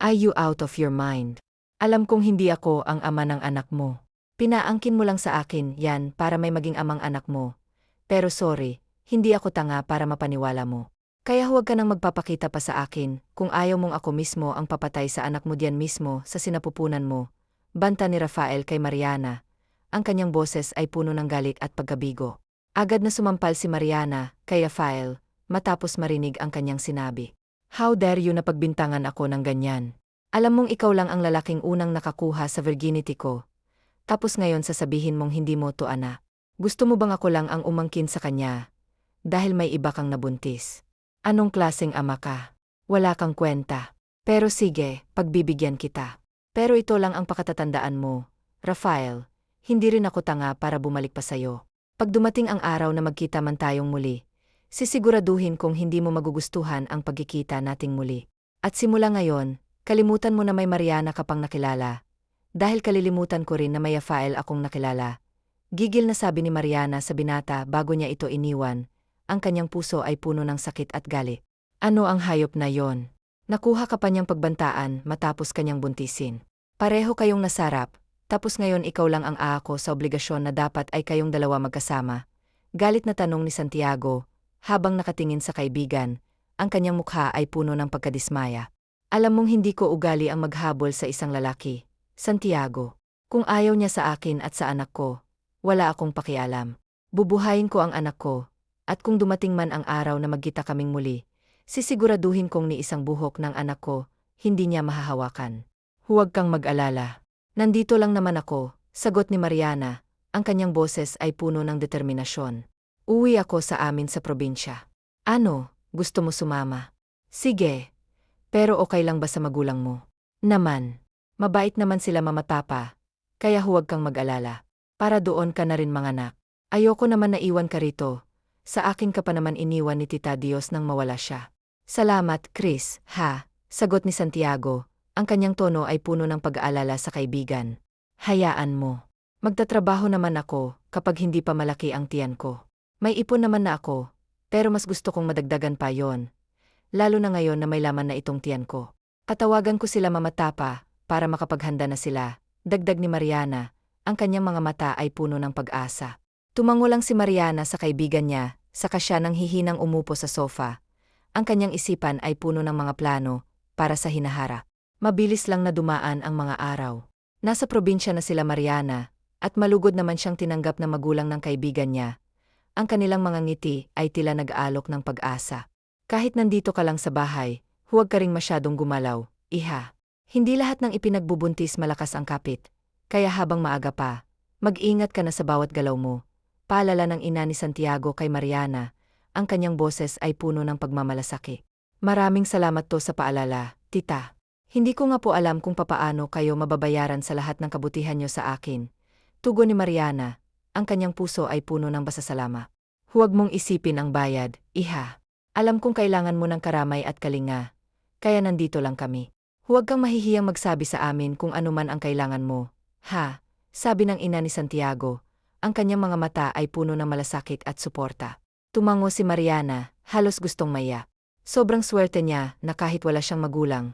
Are you out of your mind? Alam kong hindi ako ang ama ng anak mo. Pinaangkin mo lang sa akin yan para may maging amang anak mo. Pero sorry, hindi ako tanga para mapaniwala mo. Kaya huwag ka nang magpapakita pa sa akin kung ayaw mong ako mismo ang papatay sa anak mo diyan mismo sa sinapupunan mo. Banta ni Rafael kay Mariana. Ang kanyang boses ay puno ng galit at pagkabigo. Agad na sumampal si Mariana kay Rafael matapos marinig ang kanyang sinabi. How dare you na pagbintangan ako ng ganyan? Alam mong ikaw lang ang lalaking unang nakakuha sa virginity ko. Tapos ngayon sasabihin mong hindi mo to anak. Gusto mo bang ako lang ang umangkin sa kanya? Dahil may iba kang nabuntis. Anong klaseng ama ka? Wala kang kwenta. Pero sige, pagbibigyan kita. Pero ito lang ang pakatatandaan mo, Rafael. Hindi rin ako tanga para bumalik pa sa'yo. Pag dumating ang araw na magkita man tayong muli, sisiguraduhin kong hindi mo magugustuhan ang pagkikita nating muli. At simula ngayon, kalimutan mo na may Mariana ka pang nakilala. Dahil kalilimutan ko rin na may Rafael akong nakilala. Gigil na sabi ni Mariana sa binata bago niya ito iniwan. Ang kanyang puso ay puno ng sakit at galit. Ano ang hayop na yon? Nakuha ka pa niyang pagbantaan matapos kanyang buntisin. Pareho kayong nasarap. Tapos ngayon ikaw lang ang aako sa obligasyon na dapat ay kayong dalawa magkasama. Galit na tanong ni Santiago, habang nakatingin sa kaibigan, ang kanyang mukha ay puno ng pagkadismaya. Alam mong hindi ko ugali ang maghabol sa isang lalaki, Santiago. Kung ayaw niya sa akin at sa anak ko, wala akong pakialam. Bubuhayin ko ang anak ko, at kung dumating man ang araw na magkita kaming muli, sisiguraduhin kong ni isang buhok ng anak ko, hindi niya mahahawakan. Huwag kang mag-alala. Nandito lang naman ako, sagot ni Mariana, ang kanyang boses ay puno ng determinasyon. Uwi ako sa amin sa probinsya. Ano, gusto mo sumama? Sige. Pero okay lang ba sa magulang mo? Naman. Mabait naman sila mamatapa, kaya huwag kang mag-alala. Para doon ka na rin manganak. Ayoko naman na iwan ka rito. Sa akin ka pa naman iniwan ni Tita Dios nang mawala siya. Salamat, Chris, ha, sagot ni Santiago. Ang kanyang tono ay puno ng pag-aalala sa kaibigan. Hayaan mo. Magtatrabaho naman ako kapag hindi pa malaki ang tiyan ko. May ipon naman na ako, pero mas gusto kong madagdagan pa yon. Lalo na ngayon na may laman na itong tiyan ko. Patawagan ko sila mamatapa para makapaghanda na sila, dagdag ni Mariana. Ang kanyang mga mata ay puno ng pag-asa. Tumango lang si Mariana sa kaibigan niya, saka siya nang hihinang umupo sa sofa. Ang kanyang isipan ay puno ng mga plano para sa hinaharap. Mabilis lang na dumaan ang mga araw. Nasa probinsya na sila Mariana, at malugod naman siyang tinanggap na magulang ng kaibigan niya. Ang kanilang mga ngiti ay tila nag-aalok ng pag-asa. Kahit nandito ka lang sa bahay, huwag ka ring masyadong gumalaw, iha. Hindi lahat ng ipinagbubuntis malakas ang kapit. Kaya habang maaga pa, mag-ingat ka na sa bawat galaw mo. Paalala ng ina ni Santiago kay Mariana, ang kanyang boses ay puno ng pagmamalasaki. Maraming salamat to sa paalala, tita. Hindi ko nga po alam kung papaano kayo mababayaran sa lahat ng kabutihan niyo sa akin. Tugon ni Mariana, ang kanyang puso ay puno ng pasasalamat. Huwag mong isipin ang bayad, iha. Alam kong kailangan mo ng karamay at kalinga. Kaya nandito lang kami. Huwag kang mahihiyang magsabi sa amin kung ano man ang kailangan mo. Ha, sabi ng ina ni Santiago. Ang kanyang mga mata ay puno ng malasakit at suporta. Tumango si Mariana, halos gustong maiyak. Sobrang swerte niya na kahit wala siyang magulang,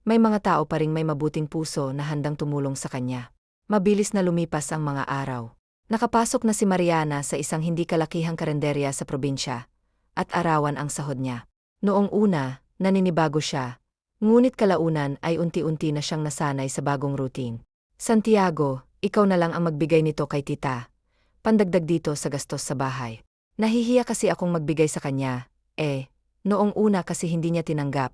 may mga tao pa ring may mabuting puso na handang tumulong sa kanya. Mabilis na lumipas ang mga araw. Nakapasok na si Mariana sa isang hindi kalakihang karenderya sa probinsya, at arawan ang sahod niya. Noong una, naninibago siya, ngunit kalaunan ay unti-unti na siyang nasanay sa bagong routine. Santiago, ikaw na lang ang magbigay nito kay tita. Pandagdag dito sa gastos sa bahay. Nahihiya kasi akong magbigay sa kanya, noong una kasi hindi niya tinanggap.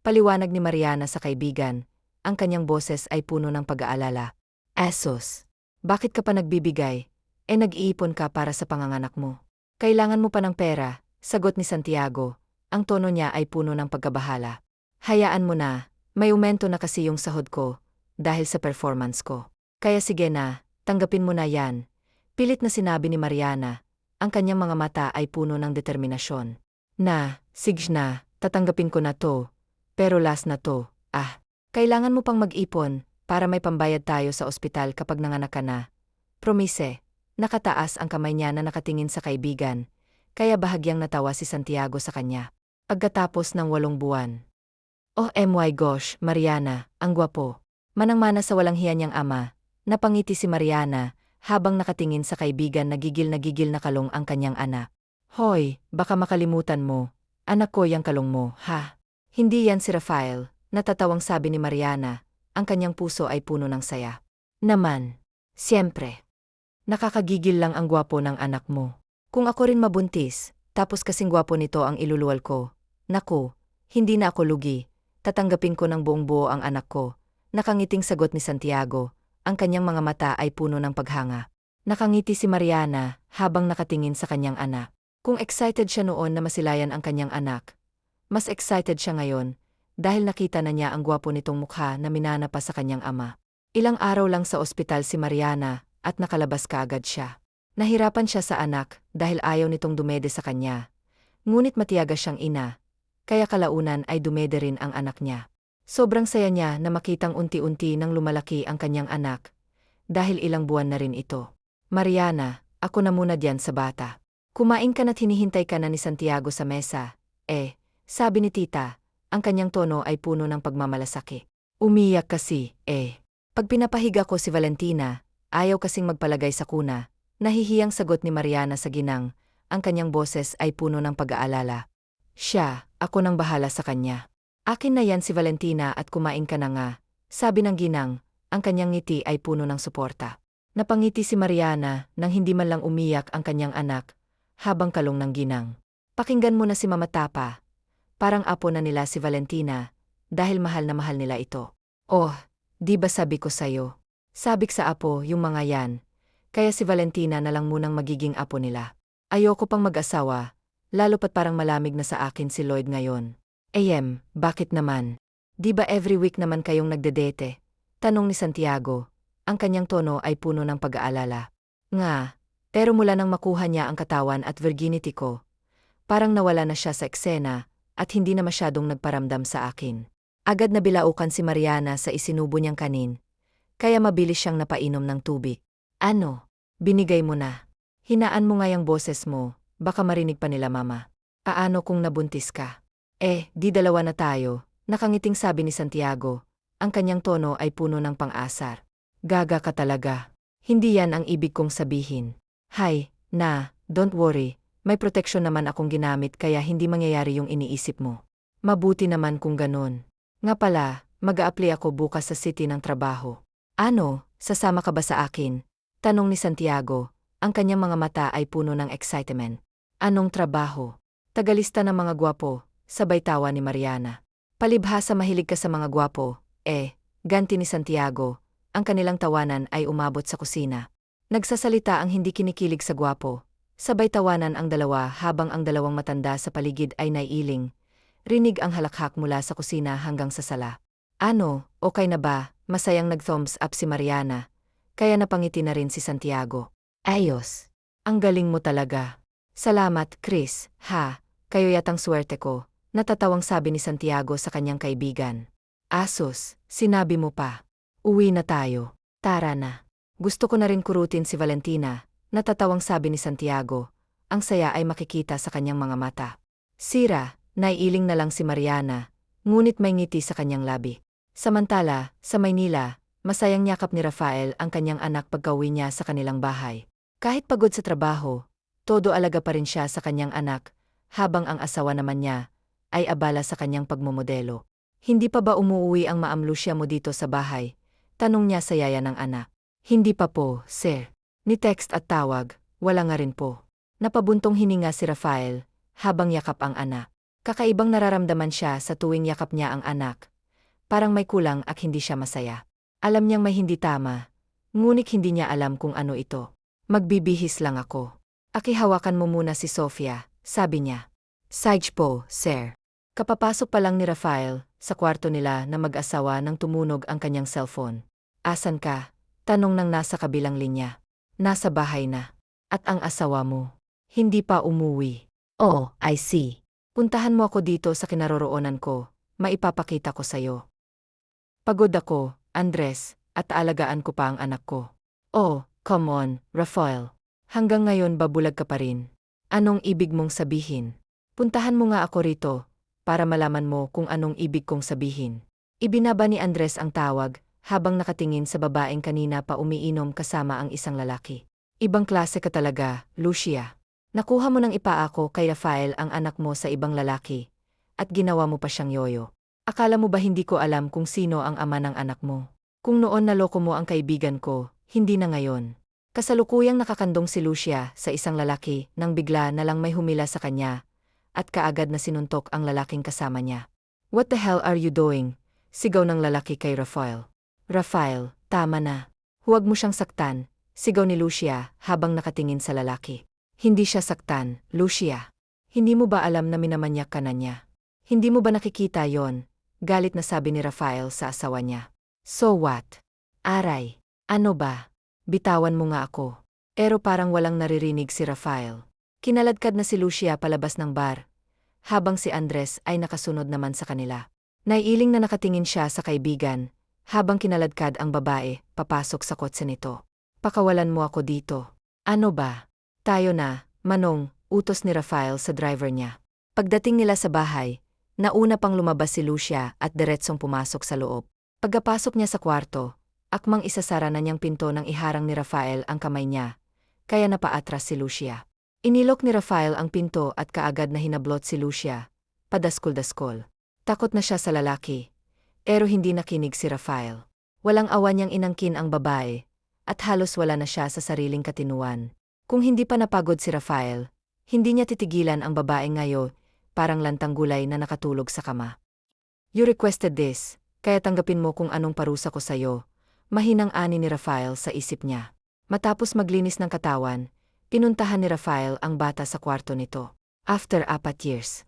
Paliwanag ni Mariana sa kaibigan, ang kanyang boses ay puno ng pag-aalala. Asos, bakit ka pa nagbibigay? Nag-iipon ka para sa panganganak mo. Kailangan mo pa ng pera, sagot ni Santiago. Ang tono niya ay puno ng pagkabahala. Hayaan mo na, may aumento na kasi yung sahod ko, dahil sa performance ko. Kaya sige na, tanggapin mo na yan. Pilit na sinabi ni Mariana, ang kanyang mga mata ay puno ng determinasyon. Sige na, tatanggapin ko na to. Pero last na to, kailangan mo pang mag-ipon para may pambayad tayo sa ospital kapag nanganak ka na. Promise, nakataas ang kamay niya na nakatingin sa kaibigan, kaya bahagyang natawa si Santiago sa kanya. Pagkatapos ng 8 buwan. Oh my gosh, Mariana, ang gwapo. Manang-mana sa walang hiya niyang ama. Napangiti si Mariana, habang nakatingin sa kaibigan na gigil na kalong ang kanyang anak. Hoy, baka makalimutan mo. Anak ko yang kalong mo, ha? Hindi yan si Rafael, natatawang sabi ni Mariana. Ang kanyang puso ay puno ng saya. Naman. Siyempre. Nakakagigil lang ang gwapo ng anak mo. Kung ako rin mabuntis, tapos kasing gwapo nito ang iluluwal ko. Naku, hindi na ako lugi. Tatanggapin ko ng buong buo ang anak ko. Nakangiting sagot ni Santiago. Ang kanyang mga mata ay puno ng paghanga. Nakangiti si Mariana habang nakatingin sa kanyang anak. Kung excited siya noon na masilayan ang kanyang anak, mas excited siya ngayon dahil nakita na niya ang gwapo nitong mukha na minana pa sa kanyang ama. Ilang araw lang sa ospital si Mariana at nakalabas kaagad siya. Nahirapan siya sa anak dahil ayaw nitong dumede sa kanya. Ngunit matiyaga siyang ina. Kaya kalaunan ay dumede rin ang anak niya. Sobrang saya niya na makitang unti-unti nang lumalaki ang kanyang anak. Dahil ilang buwan na rin ito. Mariana, ako na muna diyan sa bata. Kumain ka na't hinihintay ka na ni Santiago sa mesa. Sabi ni tita, ang kanyang tono ay puno ng pagmamalasaki. Umiyak kasi, Pag pinapahiga ko si Valentina, ayaw kasing magpalagay sa kuna. Nahihiyang sagot ni Mariana sa ginang, ang kanyang boses ay puno ng pag-aalala. Siya, ako nang bahala sa kanya. Akin na yan si Valentina at kumain ka na nga, sabi ng ginang, ang kanyang ngiti ay puno ng suporta. Napangiti si Mariana nang hindi man lang umiyak ang kanyang anak, habang kalong ng ginang. Pakinggan mo na si Mama Tapa. Parang apo na nila si Valentina, dahil mahal na mahal nila ito. Oh, di ba sabi ko sayo? Sabik sa apo yung mga yan, kaya si Valentina na lang munang magiging apo nila. Ayoko pang mag-asawa. Lalo pat parang malamig na sa akin si Lloyd ngayon. Bakit naman? Di ba every week naman kayong nagdedete? Tanong ni Santiago. Ang kanyang tono ay puno ng pag-aalala. Nga, pero mula nang makuha niya ang katawan at virginity ko, parang nawala na siya sa eksena at hindi na masyadong nagparamdam sa akin. Agad na bilaukan si Mariana sa isinubo niyang kanin, kaya mabilis siyang napainom ng tubig. Ano? Binigay mo na. Hinaan mo nga yung boses mo. Baka marinig pa nila mama. Paano kung nabuntis ka? Di dalawa na tayo, nakangiting sabi ni Santiago. Ang kanyang tono ay puno ng pang-asar. Gaga ka talaga. Hindi yan ang ibig kong sabihin. Hay, don't worry. May proteksyon naman akong ginamit kaya hindi mangyayari yung iniisip mo. Mabuti naman kung ganun. Nga pala, mag-a-apply ako bukas sa city ng trabaho. Ano, sasama ka ba sa akin? Tanong ni Santiago. Ang kanyang mga mata ay puno ng excitement. Anong trabaho? Tagalista ng mga gwapo, sabay tawa ni Mariana. Palibhasa mahilig ka sa mga gwapo, ganti ni Santiago. Ang kanilang tawanan ay umabot sa kusina. Nagsasalita ang hindi kinikilig sa gwapo. Sabay tawanan ang dalawa habang ang dalawang matanda sa paligid ay naiiling. Rinig ang halakhak mula sa kusina hanggang sa sala. Ano, okay na ba? Masayang nag-thumbs up si Mariana. Kaya napangiti na rin si Santiago. Ayos. Ang galing mo talaga. Salamat, Chris, ha, kayo yatang swerte ko, natatawang sabi ni Santiago sa kanyang kaibigan. Asus, sinabi mo pa. Uwi na tayo. Tara na. Gusto ko na rin kurutin si Valentina, natatawang sabi ni Santiago. Ang saya ay makikita sa kanyang mga mata. Sira, naiiling na lang si Mariana, ngunit may ngiti sa kanyang labi. Samantala, sa Maynila, masayang yakap ni Rafael ang kanyang anak pagka-uwi niya sa kanilang bahay. Kahit pagod sa trabaho, todo alaga pa rin siya sa kanyang anak, habang ang asawa naman niya ay abala sa kanyang pagmomodelo. Hindi pa ba umuwi ang maamlusya mo dito sa bahay? Tanong niya sa yaya ng anak. Hindi pa po, sir. Ni text at tawag, wala nga rin po. Napabuntong hininga si Rafael, habang yakap ang anak. Kakaibang nararamdaman siya sa tuwing yakap niya ang anak. Parang may kulang at hindi siya masaya. Alam niyang may hindi tama, ngunit hindi niya alam kung ano ito. Magbibihis lang ako. Hawakan mo muna si Sofia, sabi niya. Sige po, sir. Kapapasok pa lang ni Rafael sa kwarto nila na mag-asawa nang tumunog ang kanyang cellphone. Asan ka? Tanong ng nasa kabilang linya. Nasa bahay na. At ang asawa mo? Hindi pa umuwi. Oh, I see. Puntahan mo ako dito sa kinaroroonan ko, maipapakita ko sayo. Pagod ako, Andres, at alagaan ko pa ang anak ko. Oh, come on, Rafael. Hanggang ngayon ba bulag ka pa rin? Anong ibig mong sabihin? Puntahan mo nga ako rito, para malaman mo kung anong ibig kong sabihin. Ibinaba ni Andres ang tawag, habang nakatingin sa babaeng kanina pa umiinom kasama ang isang lalaki. Ibang klase ka talaga, Lucia. Nakuha mo ng ipaako kay Rafael ang anak mo sa ibang lalaki, at ginawa mo pa siyang yoyo. Akala mo ba hindi ko alam kung sino ang ama ng anak mo? Kung noon naloko mo ang kaibigan ko, hindi na ngayon. Kasalukuyang nakakandong si Lucia sa isang lalaki nang bigla na lang may humila sa kanya, at kaagad na sinuntok ang lalaking kasama niya. "What the hell are you doing?" Sigaw ng lalaki kay Rafael. "Rafael, tama na. Huwag mo siyang saktan," sigaw ni Lucia habang nakatingin sa lalaki. "Hindi siya saktan, Lucia. Hindi mo ba alam na minamanyak ka na niya? Hindi mo ba nakikita yon?" Galit na sabi ni Rafael sa asawa niya. "So what? Aray, ano ba? Bitawan mo nga ako." Pero parang walang naririnig si Rafael. Kinaladkad na si Lucia palabas ng bar, habang si Andres ay nakasunod naman sa kanila. Naiiling na nakatingin siya sa kaibigan, habang kinaladkad ang babae, papasok sa kotse nito. "Pakawalan mo ako dito." "Ano ba? Tayo na, Manong," utos ni Rafael sa driver niya. Pagdating nila sa bahay, nauna pang lumabas si Lucia at diretsong pumasok sa loob. Pagkapasok niya sa kwarto, akmang isasara na niyang pinto nang iharang ni Rafael ang kamay niya, kaya napaatras si Lucia. Inilok ni Rafael ang pinto at kaagad na hinablot si Lucia, padaskol-daskol. Takot na siya sa lalaki, pero hindi nakinig si Rafael. Walang awa niyang inangkin ang babae, at halos wala na siya sa sariling katinuan. Kung hindi pa napagod si Rafael, hindi niya titigilan ang babae ngayon, parang lantang gulay na nakatulog sa kama. "You requested this, kaya tanggapin mo kung anong parusa ko sa'yo," mahinang ani ni Rafael sa isip niya. Matapos maglinis ng katawan, pinuntahan ni Rafael ang bata sa kwarto nito. After 4 years.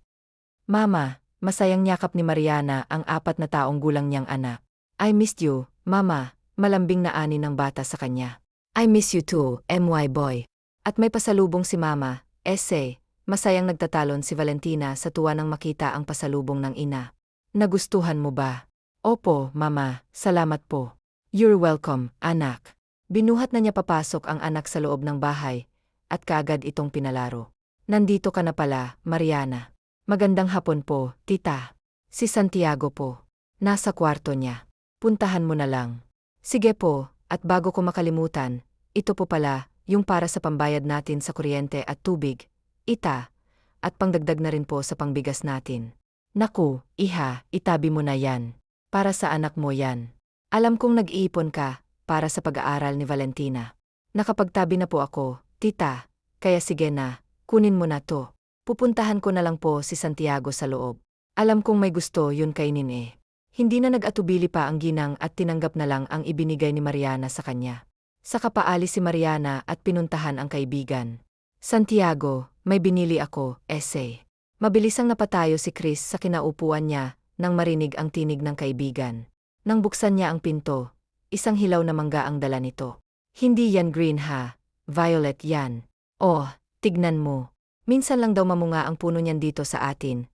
"Mama," masayang yakap ni Mariana ang 4 na taong gulang niyang anak. "I missed you, Mama," malambing na ani ng bata sa kanya. "I miss you too, my boy." At may pasalubong si Mama, essay, masayang nagtatalon si Valentina sa tuwa nang makita ang pasalubong ng ina. "Nagustuhan mo ba?" "Opo, Mama, salamat po." "You're welcome, anak." Binuhat na niya papasok ang anak sa loob ng bahay, at kaagad itong pinalaro. "Nandito ka na pala, Mariana." "Magandang hapon po, tita." "Si Santiago po. Nasa kwarto niya. Puntahan mo na lang." "Sige po, at bago ko makalimutan, ito po pala, yung para sa pambayad natin sa kuryente at tubig, ita, at pangdagdag na rin po sa pangbigas natin." "Naku, iha, itabi mo na yan. Para sa anak mo yan. Alam kong nag-iipon ka, para sa pag-aaral ni Valentina." "Nakapagtabi na po ako, tita, kaya sige na, kunin mo na to. Pupuntahan ko na lang po si Santiago sa loob. Alam kong may gusto yun kainin eh." Hindi na nag-atubili pa ang ginang at tinanggap na lang ang ibinigay ni Mariana sa kanya. Saka paalis si Mariana at pinuntahan ang kaibigan. "Santiago, may binili ako, essay." Mabilisang napatayo si Chris sa kinaupuan niya nang marinig ang tinig ng kaibigan. Nang buksan niya ang pinto, isang hilaw na mangga ang dala nito. "Hindi yan green ha, violet yan. Oh, tignan mo. Minsan lang daw mamunga ang puno niyan dito sa atin.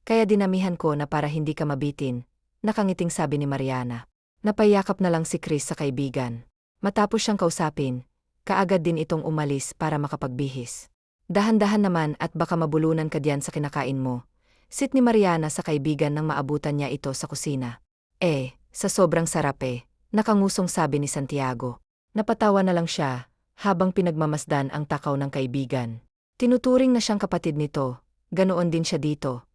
Kaya dinamihan ko na para hindi ka mabitin," nakangiting sabi ni Mariana. Napayakap na lang si Chris sa kaibigan. Matapos siyang kausapin, kaagad din itong umalis para makapagbihis. "Dahan-dahan naman at baka mabulunan ka diyan sa kinakain mo," sit ni Mariana sa kaibigan nang maabutan niya ito sa kusina. Sa sobrang sarap nakangusong sabi ni Santiago. Napatawa na lang siya, habang pinagmamasdan ang takaw ng kaibigan. Tinuturing na siyang kapatid nito, ganoon din siya dito.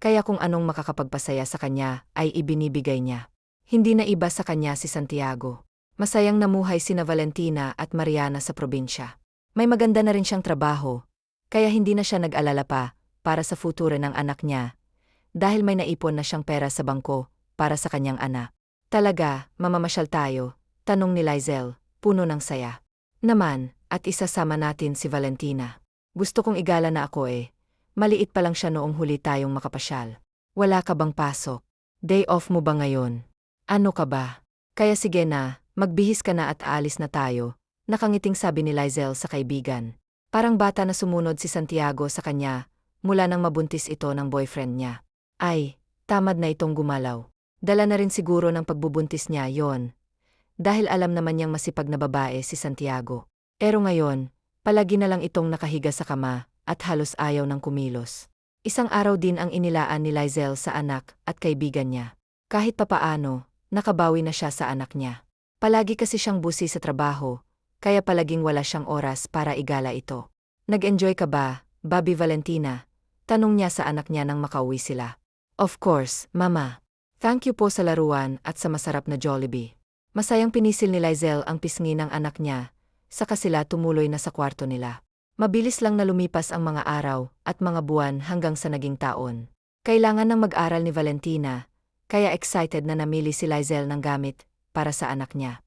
Kaya kung anong makakapagpasaya sa kanya ay ibinibigay niya. Hindi na iba sa kanya si Santiago. Masayang namuhay sina Valentina at Mariana sa probinsya. May maganda na rin siyang trabaho, kaya hindi na siya nag-alala pa para sa futuro ng anak niya, dahil may naipon na siyang pera sa bangko para sa kanyang anak. "Talaga, mamamasyal tayo?" tanong ni Lizel, puno ng saya. "Naman, at isasama natin si Valentina. Gusto kong igala na ako Maliit pa lang siya noong huli tayong makapasyal." "Wala ka bang pasok? Day off mo ba ngayon?" "Ano ka ba? Kaya sige na, magbihis ka na at aalis na tayo," nakangiting sabi ni Lizel sa kaibigan. Parang bata na sumunod si Santiago sa kanya, mula nang mabuntis ito ng boyfriend niya. Ay, tamad na itong gumalaw. Dala na rin siguro ng pagbubuntis niya yon, dahil alam naman niyang masipag na babae si Santiago. Pero ngayon, palagi na lang itong nakahiga sa kama, at halos ayaw ng kumilos. Isang araw din ang inilaan ni Lizel sa anak at kaibigan niya. Kahit papaano, nakabawi na siya sa anak niya. Palagi kasi siyang busy sa trabaho, kaya palaging wala siyang oras para igala ito. Nag-enjoy ka ba, Bobby Valentina? Tanong niya sa anak niya nang makauwi sila. Of course, Mama. Thank you po sa laruan at sa masarap na Jollibee. Masayang pinisil ni Lizel ang pisngi ng anak niya, saka sila tumuloy na sa kwarto nila. Mabilis lang na lumipas ang mga araw at mga buwan hanggang sa naging taon. Kailangan ng mag-aral ni Valentina, kaya excited na namili si Lizel ng gamit para sa anak niya.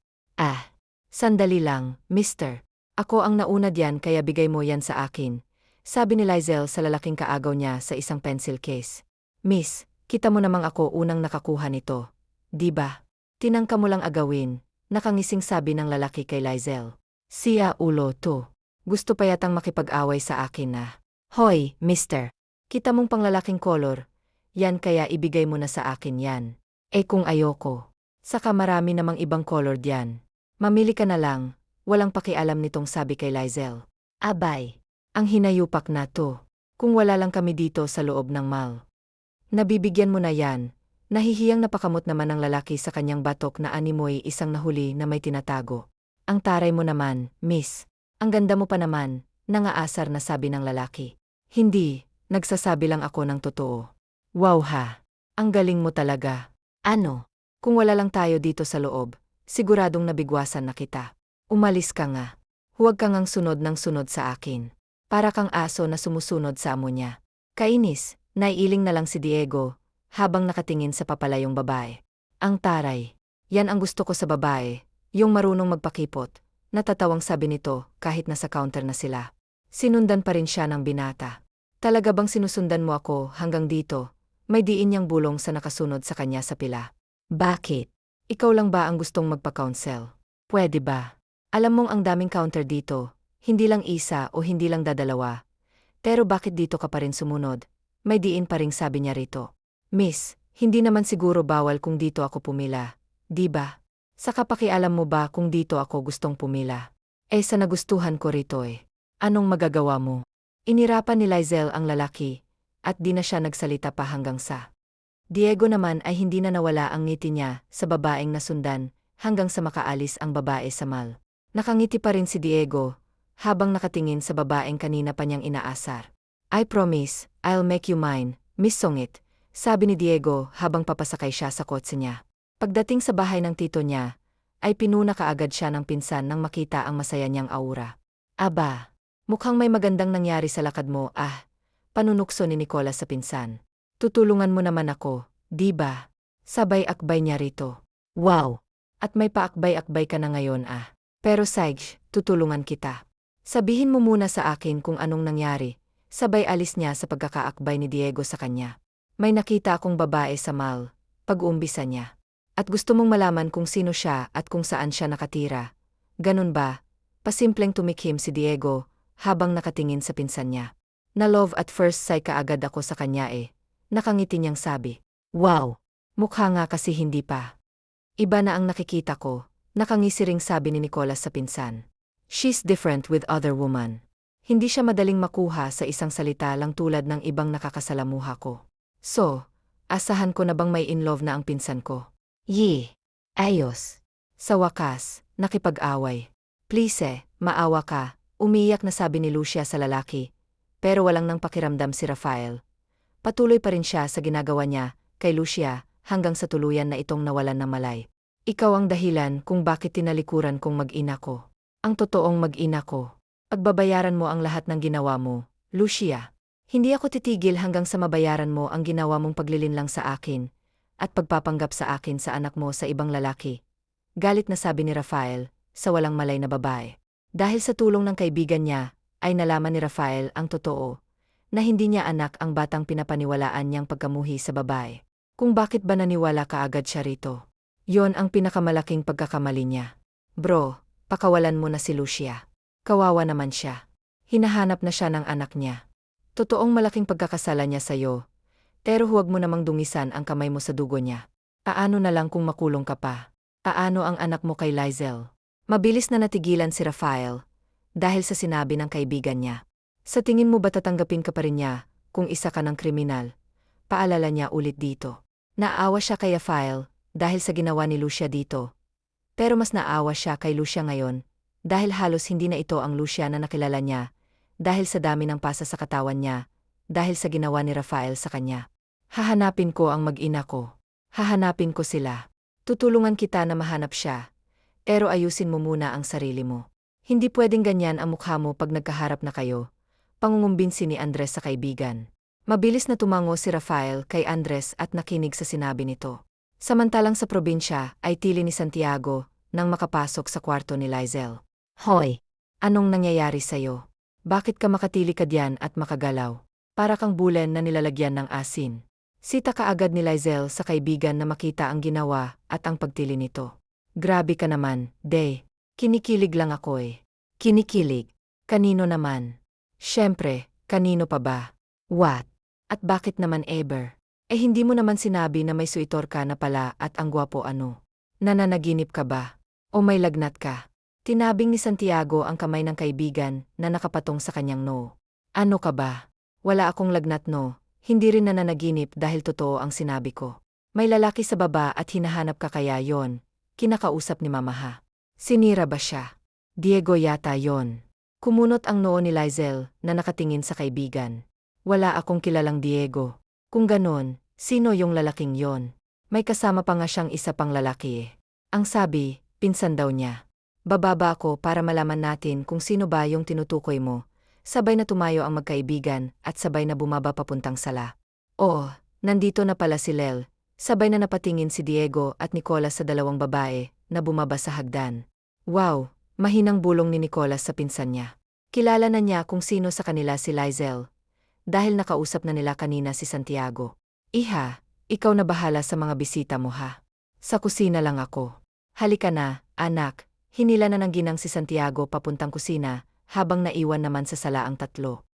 Sandali lang, mister. Ako ang nauna diyan kaya bigay mo yan sa akin, sabi ni Lizel sa lalaking kaagaw niya sa isang pencil case. Miss, kita mo namang ako unang nakakuha nito, di ba? Tinangka mo lang agawin, nakangising sabi ng lalaki kay Lizel. Siya ulo to. Gusto pa yatang makipag-away sa akin na. Hoy, mister. Kita mong panglalaking kolor. Yan kaya ibigay mo na sa akin yan. Kung ayoko. Saka marami namang ibang kolor diyan. Mamili ka na lang. Walang pakialam nitong sabi kay Lizel. Abay. Ang hinayupak na to. Kung wala lang kami dito sa loob ng mall. Nabibigyan mo na yan. Nahihiyang napakamot naman ng lalaki sa kanyang batok na animoy isang nahuli na may tinatago. Ang taray mo naman, miss. Ang ganda mo pa naman, nangaasar na sabi ng lalaki. Hindi, nagsasabi lang ako ng totoo. Wow ha, ang galing mo talaga. Ano? Kung wala lang tayo dito sa loob, siguradong nabigwasan na kita. Umalis ka nga. Huwag kang ang sunod ng sunod sa akin. Para kang aso na sumusunod sa amo niya. Kainis, naiiling na lang si Diego, habang nakatingin sa papalayong babae. Ang taray. Yan ang gusto ko sa babae, yung marunong magpakipot. Natatawang sabi nito kahit nasa counter na sila. Sinundan pa rin siya ng binata. Talaga bang sinusundan mo ako hanggang dito? May diin niyang bulong sa nakasunod sa kanya sa pila. Bakit? Ikaw lang ba ang gustong magpa-counsel? Pwede ba? Alam mong ang daming counter dito, hindi lang isa o hindi lang dadalawa. Pero bakit dito ka pa rin sumunod? May diin pa ring sabi niya rito. Miss, hindi naman siguro bawal kung dito ako pumila, di ba? Saka pakialam mo ba kung dito ako gustong pumila? Sa nagustuhan ko rito Anong magagawa mo? Inirapan ni Lizel ang lalaki, at di na siya nagsalita pa hanggang sa. Diego naman ay hindi na nawala ang ngiti niya sa babaeng nasundan hanggang sa makaalis ang babae sa mall. Nakangiti pa rin si Diego, habang nakatingin sa babaeng kanina pa niyang inaasar. I promise, I'll make you mine, Miss Songit, sabi ni Diego habang papasakay siya sa kotse niya. Pagdating sa bahay ng tito niya, ay pinuna kaagad siya ng pinsan nang makita ang masaya niyang aura. Aba, mukhang may magandang nangyari sa lakad mo panunukso ni Nicolas sa pinsan. Tutulungan mo naman ako, di ba? Sabay akbay niya rito. Wow! At may paakbay-akbay ka na ngayon Pero Sige, tutulungan kita. Sabihin mo muna sa akin kung anong nangyari. Sabay alis niya sa pagkakaakbay ni Diego sa kanya. May nakita akong babae sa mall, pag-uumpisa niya. At gusto mong malaman kung sino siya at kung saan siya nakatira. Ganun ba? Pasimpleng tumikhim si Diego, habang nakatingin sa pinsan niya. Na love at first sight kaagad ako sa kanya Nakangiti niyang sabi. Wow! Mukha nga kasi hindi pa. Iba na ang nakikita ko, nakangisi ring sabi ni Nicolas sa pinsan. She's different with other woman. Hindi siya madaling makuha sa isang salita lang tulad ng ibang nakakasalamuha ko. So, asahan ko na bang may in love na ang pinsan ko? Ayos. Sa wakas, nakipag-away. Please maawa ka, umiyak na sabi ni Lucia sa lalaki. Pero walang nang pakiramdam si Rafael. Patuloy pa rin siya sa ginagawa niya kay Lucia hanggang sa tuluyan na itong nawalan ng malay. Ikaw ang dahilan kung bakit tinalikuran kong mag-ina ko. Ang totoong mag-ina ko. Pagbabayaran mo ang lahat ng ginawa mo, Lucia. Hindi ako titigil hanggang sa mabayaran mo ang ginawa mong paglilinlang sa akin at pagpapanggap sa akin sa anak mo sa ibang lalaki. Galit na sabi ni Rafael sa walang malay na babae. Dahil sa tulong ng kaibigan niya, ay nalaman ni Rafael ang totoo, na hindi niya anak ang batang pinapaniwalaan niyang pagkamuhi sa babae. Kung bakit ba naniwala kaagad siya rito? Yon ang pinakamalaking pagkakamali niya. Bro, pakawalan mo na si Lucia. Kawawa naman siya. Hinahanap na siya ng anak niya. Totoong malaking pagkakasala niya sa'yo, pero huwag mo namang dungisan ang kamay mo sa dugo niya. Paano na lang kung makulong ka pa? Paano ang anak mo kay Lizel? Mabilis na natigilan si Rafael, dahil sa sinabi ng kaibigan niya. Sa tingin mo ba tatanggapin ka pa rin niya, kung isa ka ng kriminal. Paalala niya ulit dito. Naawa siya kay Rafael dahil sa ginawa ni Lucia dito. Pero mas naawa siya kay Lucia ngayon dahil halos hindi na ito ang Lucia na nakilala niya, dahil sa dami ng pasa sa katawan niya, dahil sa ginawa ni Rafael sa kanya. Hahanapin ko ang mag-ina ko. Hahanapin ko sila. Tutulungan kita na mahanap siya. Pero ayusin mo muna ang sarili mo. Hindi pwedeng ganyan ang mukha mo pag nagkaharap na kayo. Pangungumbinsi ni Andres sa kaibigan. Mabilis na tumango si Rafael kay Andres at nakinig sa sinabi nito. Samantalang sa probinsya ay tili ni Santiago nang makapasok sa kwarto ni Lysel. Hoy! Anong nangyayari sa'yo? Bakit ka makatili ka diyan at makagalaw? Para kang bulen na nilalagyan ng asin. Sita kaagad ni Lysel sa kaibigan na makita ang ginawa at ang pagtili nito. Grabe ka naman, Day. Kinikilig lang ako eh. Kinikilig? Kanino naman? Siyempre, kanino pa ba? What? At bakit naman ever? Eh hindi mo naman sinabi na may suitor ka na pala at ang gwapo ano? Nananaginip ka ba? O may lagnat ka? Tinabing ni Santiago ang kamay ng kaibigan na nakapatong sa kanyang no. Ano ka ba? Wala akong lagnat no, hindi rin nananaginip dahil totoo ang sinabi ko. May lalaki sa baba at hinahanap ka kaya yon, kinakausap ni Mamaha. Sinira ba siya? Diego yata yon. Kumunot ang noo ni Lysel na nakatingin sa kaibigan. Wala akong kilalang Diego. Kung ganon, sino yung lalaking yon? May kasama pa nga siyang isa pang lalaki eh. Ang sabi, pinsan daw niya. Bababa ako para malaman natin kung sino ba yung tinutukoy mo. Sabay na tumayo ang magkaibigan at sabay na bumaba papuntang sala. Oh, nandito na pala si Lel. Sabay na napatingin si Diego at Nicolas sa dalawang babae na bumaba sa hagdan. Wow, mahinang bulong ni Nicolas sa pinsan niya. Kilala na niya kung sino sa kanila si Lysel. Dahil nakausap na nila kanina si Santiago. Iha, ikaw na bahala sa mga bisita mo ha. Sa kusina lang ako. Halika na, anak. Hinila na ng ginang si Santiago papuntang kusina, habang naiwan naman sa sala ang tatlo.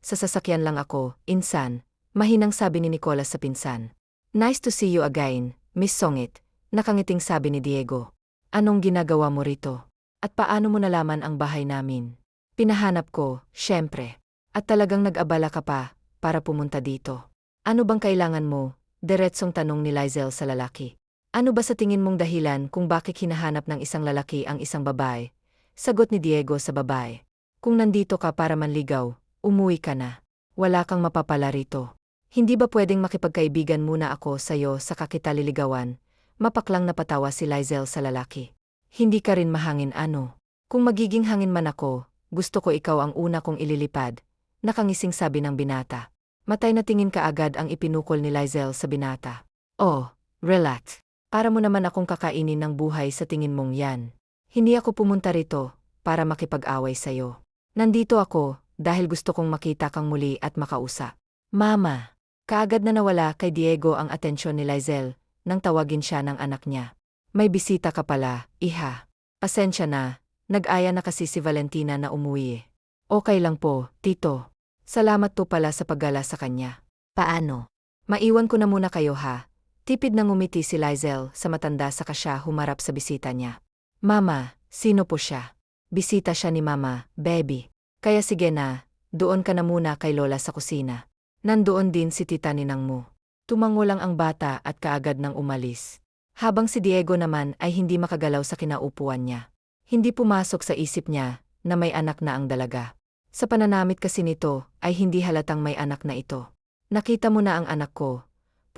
Sa sasakyan lang ako, insan. Mahinang sabi ni Nicolas sa pinsan. Nice to see you again, Miss Songit. Nakangiting sabi ni Diego. Anong ginagawa mo rito? At paano mo nalaman ang bahay namin? Pinahanap ko, syempre. At talagang nag-abala ka pa, para pumunta dito. Ano bang kailangan mo? Diretsong tanong ni Lysel sa lalaki. Ano ba sa tingin mong dahilan kung bakit hinahanap ng isang lalaki ang isang babae? Sagot ni Diego sa babae. Kung nandito ka para manligaw, umuwi ka na. Wala kang mapapala rito. Hindi ba pwedeng makipagkaibigan muna ako sa'yo sa kita liligawan? Mapaklang napatawa si Lysel sa lalaki. Hindi ka rin mahangin ano? Kung magiging hangin man ako, gusto ko ikaw ang una kong ililipad. Nakangising sabi ng binata. Matay na tingin ka agad ang ipinukol ni Lysel sa binata. Oh, relax. Para mo naman akong kakainin ng buhay sa tingin mong yan. Hindi ako pumunta rito para makipag-away sa'yo. Nandito ako dahil gusto kong makita kang muli at makausap. Mama! Kaagad na nawala kay Diego ang atensyon ni Lysel nang tawagin siya ng anak niya. May bisita ka pala, iha. Pasensya na, nag-aya na kasi si Valentina na umuwi eh. Okay lang po, tito. Salamat po pala sa paggala sa kanya. Paano? Maiwan ko na muna kayo ha. Tipid na ngumiti si Lysel sa matanda saka siya humarap sa bisita niya. Mama, sino po siya? Bisita siya ni Mama, baby. Kaya sige na, doon ka na muna kay Lola sa kusina. Nandoon din si tita ninang mo. Tumango lang ang bata at kaagad nang umalis. Habang si Diego naman ay hindi makagalaw sa kinaupuan niya. Hindi pumasok sa isip niya na may anak na ang dalaga. Sa pananamit kasi nito ay hindi halatang may anak na ito. Nakita mo na ang anak ko,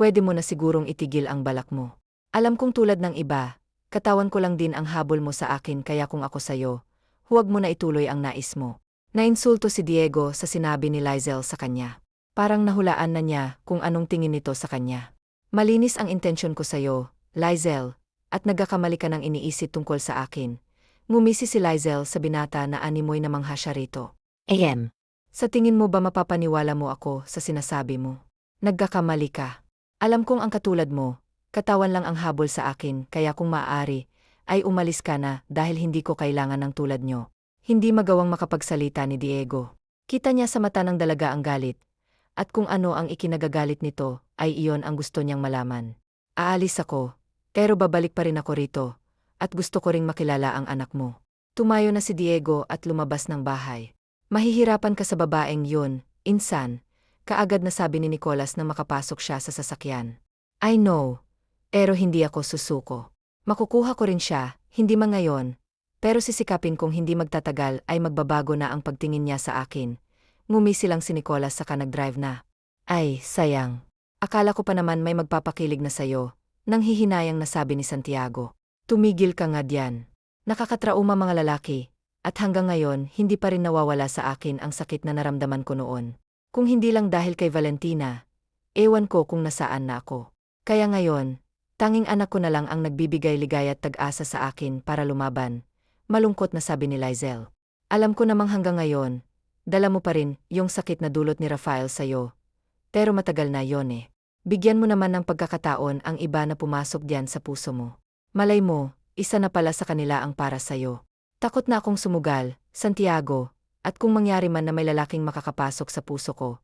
pwede mo na sigurong itigil ang balak mo. Alam kong tulad ng iba, katawan ko lang din ang habol mo sa akin kaya kung ako sayo, huwag mo na ituloy ang nais mo. Nainsulto si Diego sa sinabi ni Lysel sa kanya. Parang nahulaan na niya kung anong tingin nito sa kanya. Malinis ang intensyon ko sayo, Lysel, at nagkakamali ka ng iniisip tungkol sa akin. Ngumisi si Lysel sa binata na animoy na mangha siya rito. Sa tingin mo ba mapapaniwala mo ako sa sinasabi mo? Nagkakamali ka. Alam kong ang katulad mo, katawan lang ang habol sa akin kaya kung maaari, ay umalis ka na dahil hindi ko kailangan ng tulad nyo. Hindi magawang makapagsalita ni Diego. Kita niya sa mata ng dalaga ang galit. At kung ano ang ikinagagalit nito, ay iyon ang gusto niyang malaman. Aalis ako, pero babalik pa rin ako rito, at gusto ko ring makilala ang anak mo. Tumayo na si Diego at lumabas ng bahay. Mahihirapan ka sa babaeng yun, insan, Kaagad na sabi ni Nicholas na makapasok siya sa sasakyan. I know. Pero hindi ako susuko. Makukuha ko rin siya, hindi man ngayon. Pero sisikapin kong hindi magtatagal ay magbabago na ang pagtingin niya sa akin. Ngumisi lang si Nicholas saka nag-drive na. Ay, sayang. Akala ko pa naman may magpapakilig na sayo, nang hihinayang nasabi ni Santiago. Tumigil ka nga diyan. Nakakatrauma mga lalaki, at hanggang ngayon hindi pa rin nawawala sa akin ang sakit na naramdaman ko noon. Kung hindi lang dahil kay Valentina, ewan ko kung nasaan na ako. Kaya ngayon, tanging anak ko na lang ang nagbibigay ligaya at tag-asa sa akin para lumaban, malungkot na sabi ni Lizelle. Alam ko namang hanggang ngayon, dala mo pa rin yung sakit na dulot ni Rafael sa'yo. Pero matagal na yon eh. Bigyan mo naman ng pagkakataon ang iba na pumasok diyan sa puso mo. Malay mo, isa na pala sa kanila ang para sa'yo. Takot na akong sumugal, Santiago, at kung mangyari man na may lalaking makakapasok sa puso ko,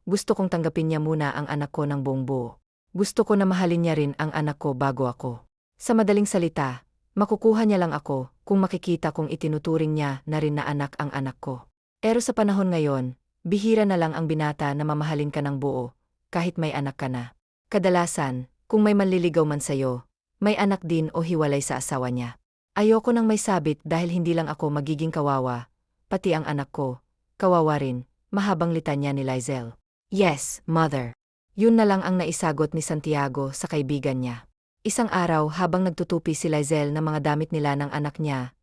gusto kong tanggapin niya muna ang anak ko ng buong buo. Gusto ko na mahalin niya rin ang anak ko bago ako. Sa madaling salita, makukuha niya lang ako kung makikita kong itinuturing niya na rin na anak ang anak ko. Pero sa panahon ngayon, bihira na lang ang binata na mamahalin ka ng buo, kahit may anak ka na. Kadalasan, kung may manliligaw man sa'yo, may anak din o hiwalay sa asawa niya. Ayoko nang may sabit dahil hindi lang ako magiging kawawa, pati ang anak ko, kawawa rin, mahabang litanya ni Lizelle. Yes, mother. Yun na lang ang naisagot ni Santiago sa kaibigan niya. Isang araw habang nagtutupi si Lizelle ng mga damit nila ng anak niya,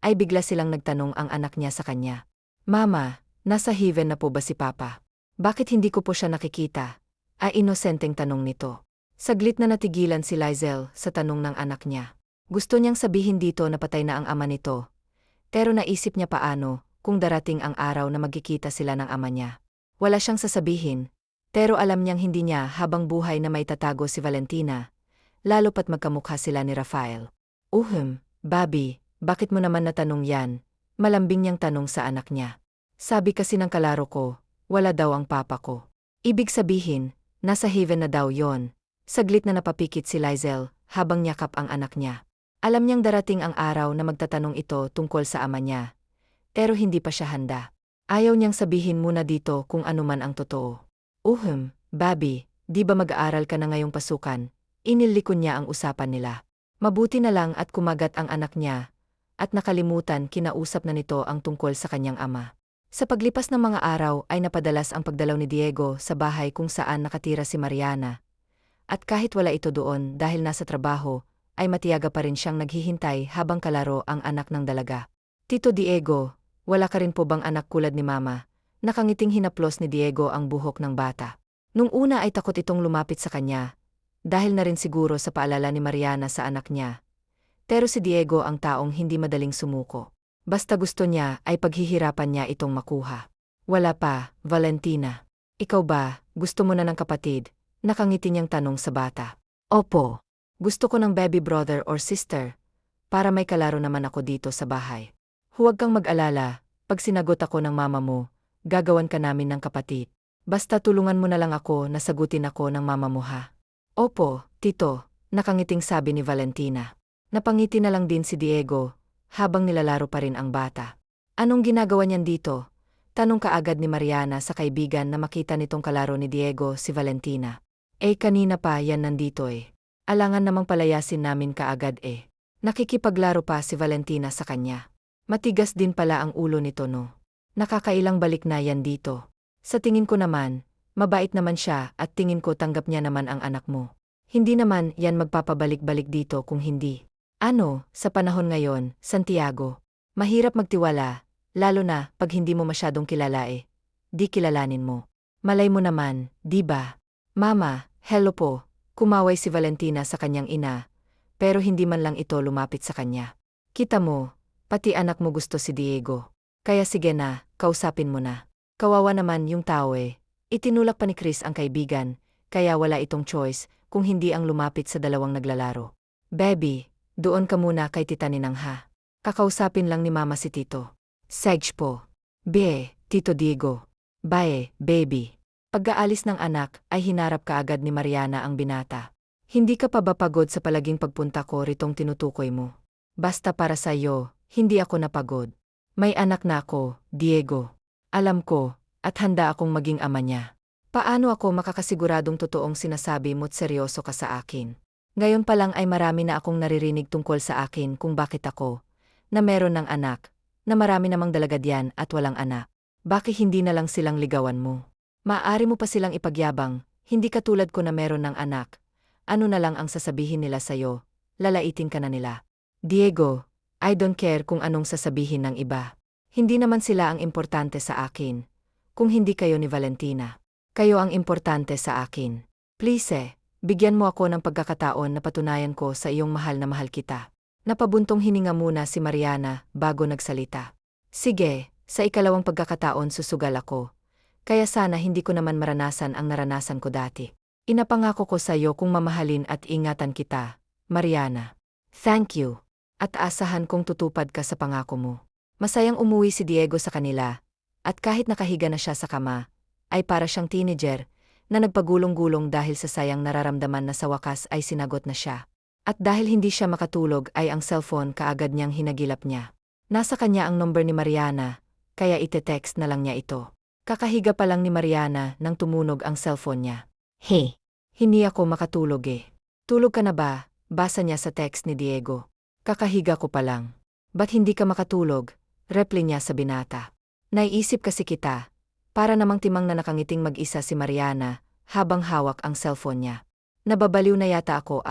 ay bigla silang nagtanong ang anak niya sa kanya. Mama, nasa heaven na po ba si Papa? Bakit hindi ko po siya nakikita? Ay inosenteng tanong nito. Saglit na natigilan si Lizelle sa tanong ng anak niya. Gusto niyang sabihin dito na patay na ang ama nito. Pero naisip niya paano kung darating ang araw na magkikita sila ng ama niya. Wala siyang sasabihin, pero alam niyang hindi niya habang buhay na may tatago si Valentina, lalo pat magkamukha sila ni Rafael. Bobby, bakit mo naman natanong yan? Malambing niyang tanong sa anak niya. Sabi kasi ng kalaro ko, wala daw ang papa ko. Ibig sabihin, nasa heaven na daw yon. Saglit na napapikit si Lizelle habang niyakap ang anak niya. Alam niyang darating ang araw na magtatanong ito tungkol sa ama niya. Pero hindi pa siya handa. Ayaw niyang sabihin muna dito kung ano man ang totoo. Bobby, di ba mag-aaral ka na ngayong pasukan? Inilikon niya ang usapan nila. Mabuti na lang at kumagat ang anak niya, at nakalimutan kinausap na nito ang tungkol sa kanyang ama. Sa paglipas ng mga araw ay napadalas ang pagdalaw ni Diego sa bahay kung saan nakatira si Mariana. At kahit wala ito doon dahil nasa trabaho, ay matiyaga pa rin siyang naghihintay habang kalaro ang anak ng dalaga. Tito Diego, wala ka rin po bang anak kulad ni Mama? Nakangiting hinaplos ni Diego ang buhok ng bata. Nung una ay takot itong lumapit sa kanya, dahil na rin siguro sa paalala ni Mariana sa anak niya. Pero si Diego ang taong hindi madaling sumuko. Basta gusto niya ay paghihirapan niya itong makuha. Wala pa, Valentina. Ikaw ba, gusto mo na ng kapatid? Nakangiti niyang tanong sa bata. Opo. Gusto ko ng baby brother or sister, para may kalaro naman ako dito sa bahay. Huwag kang mag-alala, pag sinagot ako ng mama mo, gagawan ka namin ng kapatid. Basta tulungan mo na lang ako na sagutin ako ng mama mo ha. Opo, tito, nakangiting sabi ni Valentina. Napangiti na lang din si Diego, habang nilalaro pa rin ang bata. Anong ginagawa niyan dito? Tanong kaagad ni Mariana sa kaibigan na makita nitong kalaro ni Diego si Valentina. Kanina pa yan nandito eh. Alangan namang palayasin namin kaagad eh. Nakikipaglaro pa si Valentina sa kanya. Matigas din pala ang ulo nito no. Nakakailang balik na yan dito. Sa tingin ko naman, mabait naman siya at tingin ko tanggap niya naman ang anak mo. Hindi naman yan magpapabalik-balik dito kung hindi. Sa panahon ngayon, Santiago, mahirap magtiwala, lalo na pag hindi mo masyadong kilala eh. Di kilalanin mo. Malay mo naman, di ba? Mama, hello po. Kumaway si Valentina sa kanyang ina, pero hindi man lang ito lumapit sa kanya. Kita mo, pati anak mo gusto si Diego. Kaya sige na, kausapin mo na. Kawawa naman yung tao eh. Itinulak pa ni Chris ang kaibigan, kaya wala itong choice kung hindi ang lumapit sa dalawang naglalaro. Baby, doon ka muna kay Tita Ninang ha. Kakausapin lang ni Mama si Tito. Sedge po. Tito Diego. Bye, baby. Pagkaalis ng anak ay hinarap kaagad ni Mariana ang binata. Hindi ka pa ba pagod sa palaging pagpunta ko ritong tinutukoy mo? Basta para sa iyo, hindi ako napagod. May anak na ako, Diego. Alam ko, at handa akong maging ama niya. Paano ako makakasiguradong totoong sinasabi mo't seryoso ka sa akin? Ngayon pa lang ay marami na akong naririnig tungkol sa akin kung bakit ako, na meron ng anak, na marami namang dalagad at walang anak. Bakit hindi na lang silang ligawan mo? Maaari mo pa silang ipagyabang, hindi katulad ko na meron ng anak. Ano na lang ang sasabihin nila sa'yo, lalaitin ka na nila. Diego, I don't care kung anong sasabihin ng iba. Hindi naman sila ang importante sa akin. Kung hindi kayo ni Valentina. Kayo ang importante sa akin. Please, bigyan mo ako ng pagkakataon na patunayan ko sa iyong mahal na mahal kita. Napabuntong hininga muna si Mariana bago nagsalita. Sige, sa ikalawang pagkakataon susugal ako. Kaya sana hindi ko naman maranasan ang naranasan ko dati. Inapangako ko sa iyo kung mamahalin at ingatan kita, Mariana. Thank you. At asahan kong tutupad ka sa pangako mo. Masayang umuwi si Diego sa kanila, at kahit nakahiga na siya sa kama, ay para siyang teenager na nagpagulong-gulong dahil sa sayang nararamdaman na sa wakas ay sinagot na siya. At dahil hindi siya makatulog ay ang cellphone kaagad niyang hinagilap niya. Nasa kanya ang number ni Mariana, kaya ite-text na lang niya ito. Kakahiga pa lang ni Mariana nang tumunog ang cellphone niya. Hey, hindi ako makatulog eh. Tulog ka na ba? Basa niya sa text ni Diego. Kakahiga ko pa lang. Ba't hindi ka makatulog? Reply niya sa binata. Naiisip kasi kita. Para namang timang na nakangiting mag-isa si Mariana, habang hawak ang cellphone niya. Nababaliw na yata ako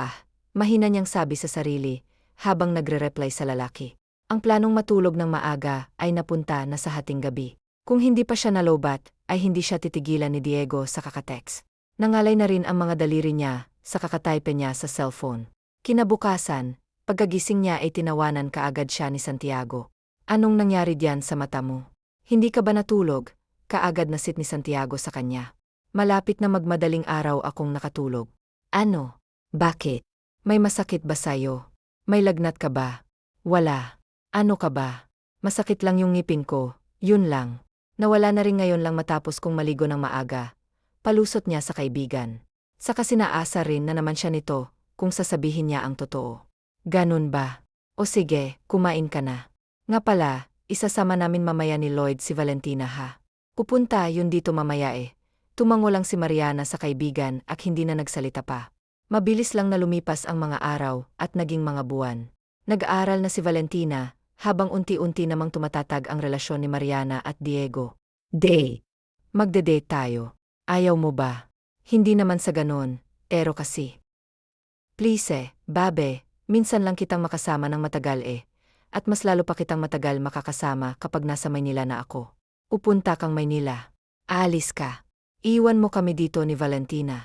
mahina niyang sabi sa sarili, habang nagre-reply sa lalaki. Ang planong matulog ng maaga ay napunta na sa hating gabi. Kung hindi pa siya nalobat, ay hindi siya titigilan ni Diego sa kakatext. Nangalay na rin ang mga daliri niya sa kakatype niya sa cellphone. Kinabukasan, pagkagising niya ay tinawanan kaagad siya ni Santiago. Anong nangyari diyan sa mata mo? Hindi ka ba natulog? Kaagad nasit ni Santiago sa kanya. Malapit na magmadaling araw akong nakatulog. Ano? Bakit? May masakit ba sa'yo? May lagnat ka ba? Wala. Ano ka ba? Masakit lang yung ngipin ko, yun lang. Nawala na rin ngayon lang matapos kong maligo ng maaga. Palusot niya sa kaibigan. Saka sinaasa rin na naman siya nito kung sasabihin niya ang totoo. Ganun ba? O sige, kumain ka na. Nga pala, isasama namin mamaya ni Lloyd si Valentina ha. Pupunta yun dito mamaya eh. Tumango lang si Mariana sa kaibigan at hindi na nagsalita pa. Mabilis lang na lumipas ang mga araw at naging mga buwan. Nag-aaral na si Valentina habang unti-unti namang tumatatag ang relasyon ni Mariana at Diego. Date. Magde-date tayo. Ayaw mo ba? Hindi naman sa ganon, pero kasi. Please babe, minsan lang kitang makasama ng matagal at mas lalo pa kitang matagal makakasama kapag nasa Maynila na ako. Upunta kang Maynila. Aalis ka. Iwan mo kami dito ni Valentina.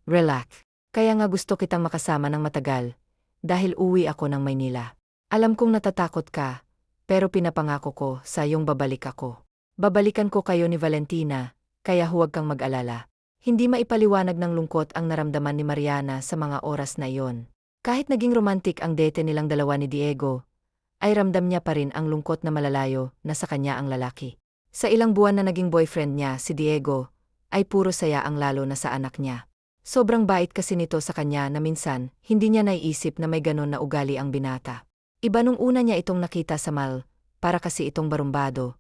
Relax. Kaya nga gusto kitang makasama ng matagal, dahil uwi ako ng Maynila. Alam kong natatakot ka, pero pinapangako ko sa iyong babalik ako. Babalikan ko kayo ni Valentina, kaya huwag kang mag-alala. Hindi maipaliwanag ng lungkot ang naramdaman ni Mariana sa mga oras na iyon. Kahit naging romantic ang date nilang dalawa ni Diego, ay ramdam niya pa rin ang lungkot na malalayo na sa kanya ang lalaki. Sa ilang buwan na naging boyfriend niya si Diego, ay puro saya ang lalo na sa anak niya. Sobrang bait kasi nito sa kanya na minsan, hindi niya naiisip na may ganon na ugali ang binata. Iba nung una niya itong nakita sa mall, para kasi itong barumbado.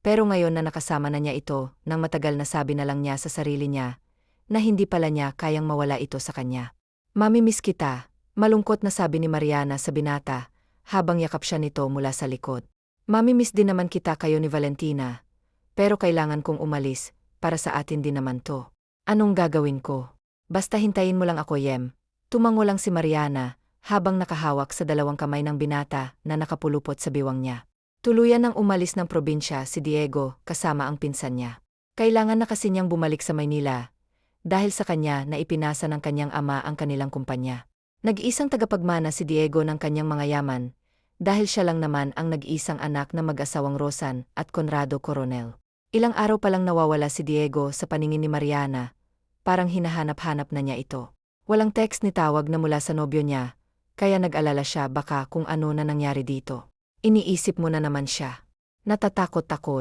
Pero ngayon na nakasama na niya ito, nang matagal na sabi na lang niya sa sarili niya, na hindi pala niya kayang mawala ito sa kanya. Mamimiss kita, malungkot na sabi ni Mariana sa binata, habang yakap siya nito mula sa likod. Mamimiss din naman kita kayo ni Valentina, pero kailangan kong umalis, para sa atin din naman to. Anong gagawin ko? Basta hintayin mo lang ako Yem. Tumango lang si Mariana, habang nakahawak sa dalawang kamay ng binata na nakapulupot sa biwang niya. Tuluyan nang umalis ng probinsya si Diego kasama ang pinsan niya. Kailangan na kasi niyang bumalik sa Maynila, dahil sa kanya na ipinasa ng kanyang ama ang kanilang kumpanya. Nag-iisang tagapagmana si Diego ng kanyang mga yaman, dahil siya lang naman ang nag-iisang anak na mag-asawang Rosan at Conrado Coronel. Ilang araw pa lang nawawala si Diego sa paningin ni Mariana, parang hinahanap-hanap na niya ito. Walang text ni tawag na mula sa nobyo niya, kaya nag-alala siya baka kung ano na nangyari dito. Iniisip mo na naman siya. Natatakot ako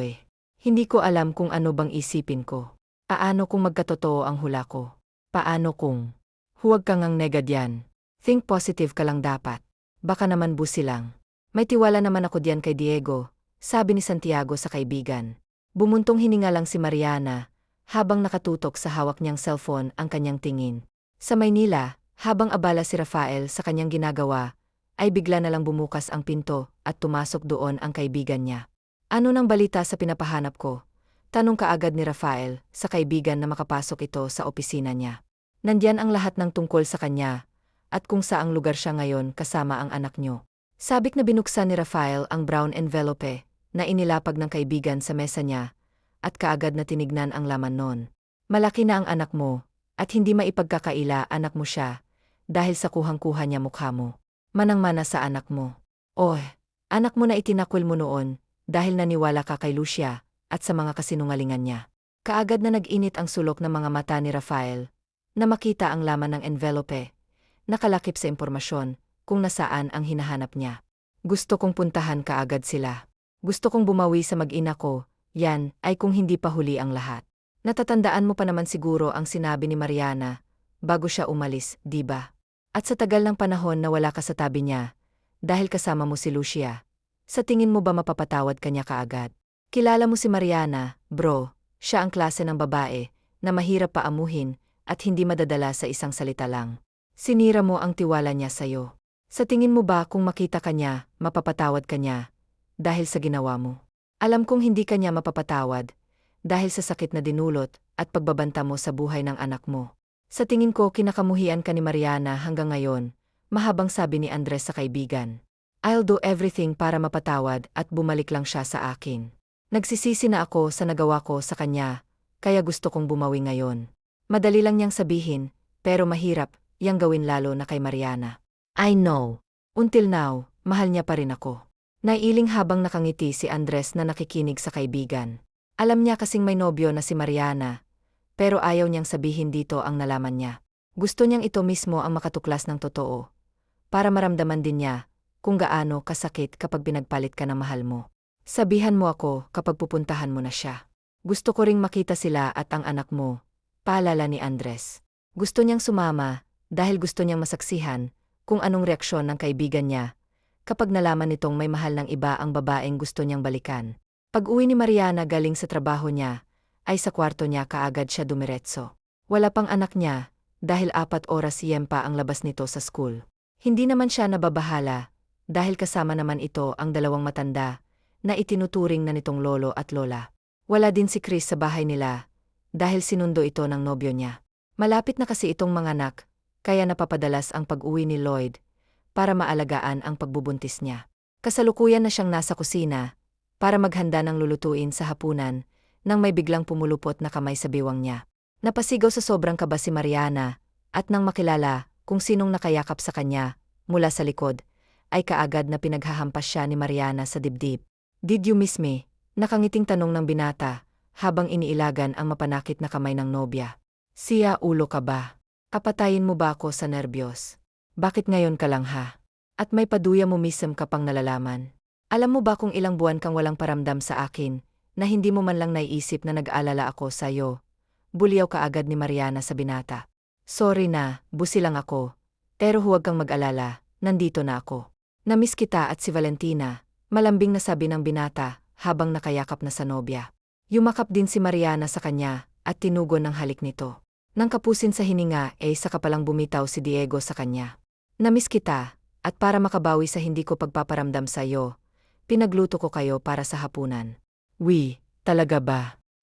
Hindi ko alam kung ano bang isipin ko. Paano kung magkatotoo ang hula ko? Paano kung? Huwag kang ang negadyan. Think positive ka lang dapat. Baka naman busi lang. May tiwala naman ako diyan kay Diego, sabi ni Santiago sa kaibigan. Bumuntong hininga lang si Mariana, habang nakatutok sa hawak niyang cellphone ang kanyang tingin. Sa Maynila, habang abala si Rafael sa kanyang ginagawa, ay bigla na lang bumukas ang pinto at tumasok doon ang kaibigan niya. Ano nang balita sa pinapahanap ko? Tanong kaagad ni Rafael sa kaibigan na makapasok ito sa opisina niya. Nandyan ang lahat ng tungkol sa kanya at kung saang lugar siya ngayon kasama ang anak niyo. Sabik na binuksan ni Rafael ang brown envelope na inilapag ng kaibigan sa mesa niya at kaagad na tinignan ang laman nun. Malaki na ang anak mo at hindi maipagkakaila anak mo siya dahil sa kuhang-kuha niya mukha mo. Manang-mana sa anak mo. Oh, anak mo na itinakwil mo noon dahil naniwala ka kay Lucia at sa mga kasinungalingan niya. Kaagad na nag-init ang sulok ng mga mata ni Rafael na makita ang laman ng envelope. Nakalakip sa impormasyon kung nasaan ang hinahanap niya. Gusto kong puntahan kaagad sila. Gusto kong bumawi sa mag-ina ko, yan ay kung hindi pa huli ang lahat. Natatandaan mo pa naman siguro ang sinabi ni Mariana bago siya umalis, di ba? At sa tagal ng panahon na wala ka sa tabi niya, dahil kasama mo si Lucia, sa tingin mo ba mapapatawad ka niya kaagad? Kilala mo si Mariana, bro, siya ang klase ng babae na mahirap paamuhin at hindi madadala sa isang salita lang. Sinira mo ang tiwala niya sa'yo. Sa tingin mo ba kung makita ka niya, mapapatawad ka niya dahil sa ginawa mo? Alam kong hindi ka niya mapapatawad dahil sa sakit na dinulot at pagbabanta mo sa buhay ng anak mo. Sa tingin ko kinakamuhian ka ni Mariana hanggang ngayon, mahabang sabi ni Andres sa kaibigan. I'll do everything para mapatawad at bumalik lang siya sa akin. Nagsisisi na ako sa nagawa ko sa kanya, kaya gusto kong bumawi ngayon. Madali lang niyang sabihin, pero mahirap yang gawin lalo na kay Mariana. I know. Until now, mahal niya pa rin ako. Naiiling habang nakangiti si Andres na nakikinig sa kaibigan. Alam niya kasing may nobyo na si Mariana, pero ayaw niyang sabihin dito ang nalaman niya. Gusto niyang ito mismo ang makatuklas ng totoo, para maramdaman din niya kung gaano kasakit kapag pinagpalit ka ng mahal mo. Sabihan mo ako kapag pupuntahan mo na siya. Gusto ko ring makita sila at ang anak mo, paalala ni Andres. Gusto niyang sumama dahil gusto niyang masaksihan kung anong reaksyon ng kaibigan niya kapag nalaman nitong may mahal ng iba ang babaeng gusto niyang balikan. Pag-uwi ni Mariana galing sa trabaho niya, ay sa kwarto niya kaagad siya dumiretso. Wala pang anak niya dahil 4 oras pa ang labas nito sa school. Hindi naman siya nababahala dahil kasama naman ito ang 2 matanda na itinuturing na nitong lolo at lola. Wala din si Chris sa bahay nila dahil sinundo ito ng nobyo niya. Malapit na kasi itong manganak, kaya napapadalas ang pag-uwi ni Lloyd para maalagaan ang pagbubuntis niya. Kasalukuyan na siyang nasa kusina para maghanda ng lulutuin sa hapunan nang may biglang pumulupot na kamay sa biwang niya. Napasigaw sa sobrang kaba si Mariana at nang makilala kung sinong nakayakap sa kanya mula sa likod, ay kaagad na pinaghahampas siya ni Mariana sa dibdib. Did you miss me? Nakangiting tanong ng binata habang iniilagan ang mapanakit na kamay ng nobya. Siya, ulo ka ba? Kapatayin mo ba ako sa nerbiyos? Bakit ngayon ka lang ha? At may paduya mo mism ka pang nalalaman. Alam mo ba kung ilang buwan kang walang paramdam sa akin, na hindi mo man lang naiisip na nag-aalala ako sa'yo? Buliyaw ka agad ni Mariana sa binata. Sorry na, busi lang ako. Pero huwag kang mag-alala, nandito na ako. Namiss kita at si Valentina, malambing na sabi ng binata habang nakayakap na sa nobya. Yumakap din si Mariana sa kanya at tinugon ng halik nito. Nang kapusin sa hininga saka palang bumitaw si Diego sa kanya. Namiss kita, at para makabawi sa hindi ko pagpaparamdam sa iyo, pinagluto ko kayo para sa hapunan. Talaga ba?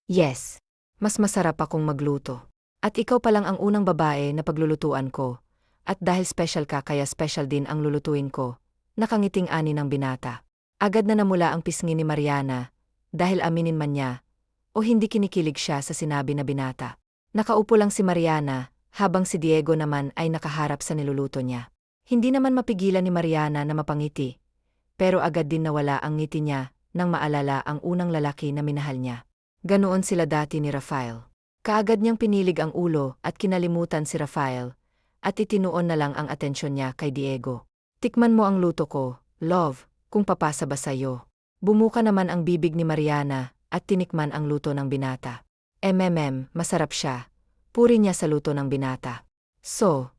Yes. Mas masarap akong magluto. At ikaw pa lang ang unang babae na paglulutuan ko. At dahil special ka kaya special din ang lulutuin ko. Nakangiting ani ng binata. Agad na namula ang pisngi ni Mariana, dahil aminin man niya, o hindi kinikilig siya sa sinabi na binata. Nakaupo lang si Mariana, habang si Diego naman ay nakaharap sa niluluto niya. Hindi naman mapigilan ni Mariana na mapangiti, pero agad din nawala ang ngiti niya nang maalala ang unang lalaki na minahal niya. Ganoon sila dati ni Rafael. Kaagad niyang pinilig ang ulo at kinalimutan si Rafael, at itinuon na lang ang atensyon niya kay Diego. Tikman mo ang luto ko, love, kung papasa ba sa'yo. Bumuka naman ang bibig ni Mariana at tinikman ang luto ng binata. Masarap siya. Puri niya sa luto ng binata. So,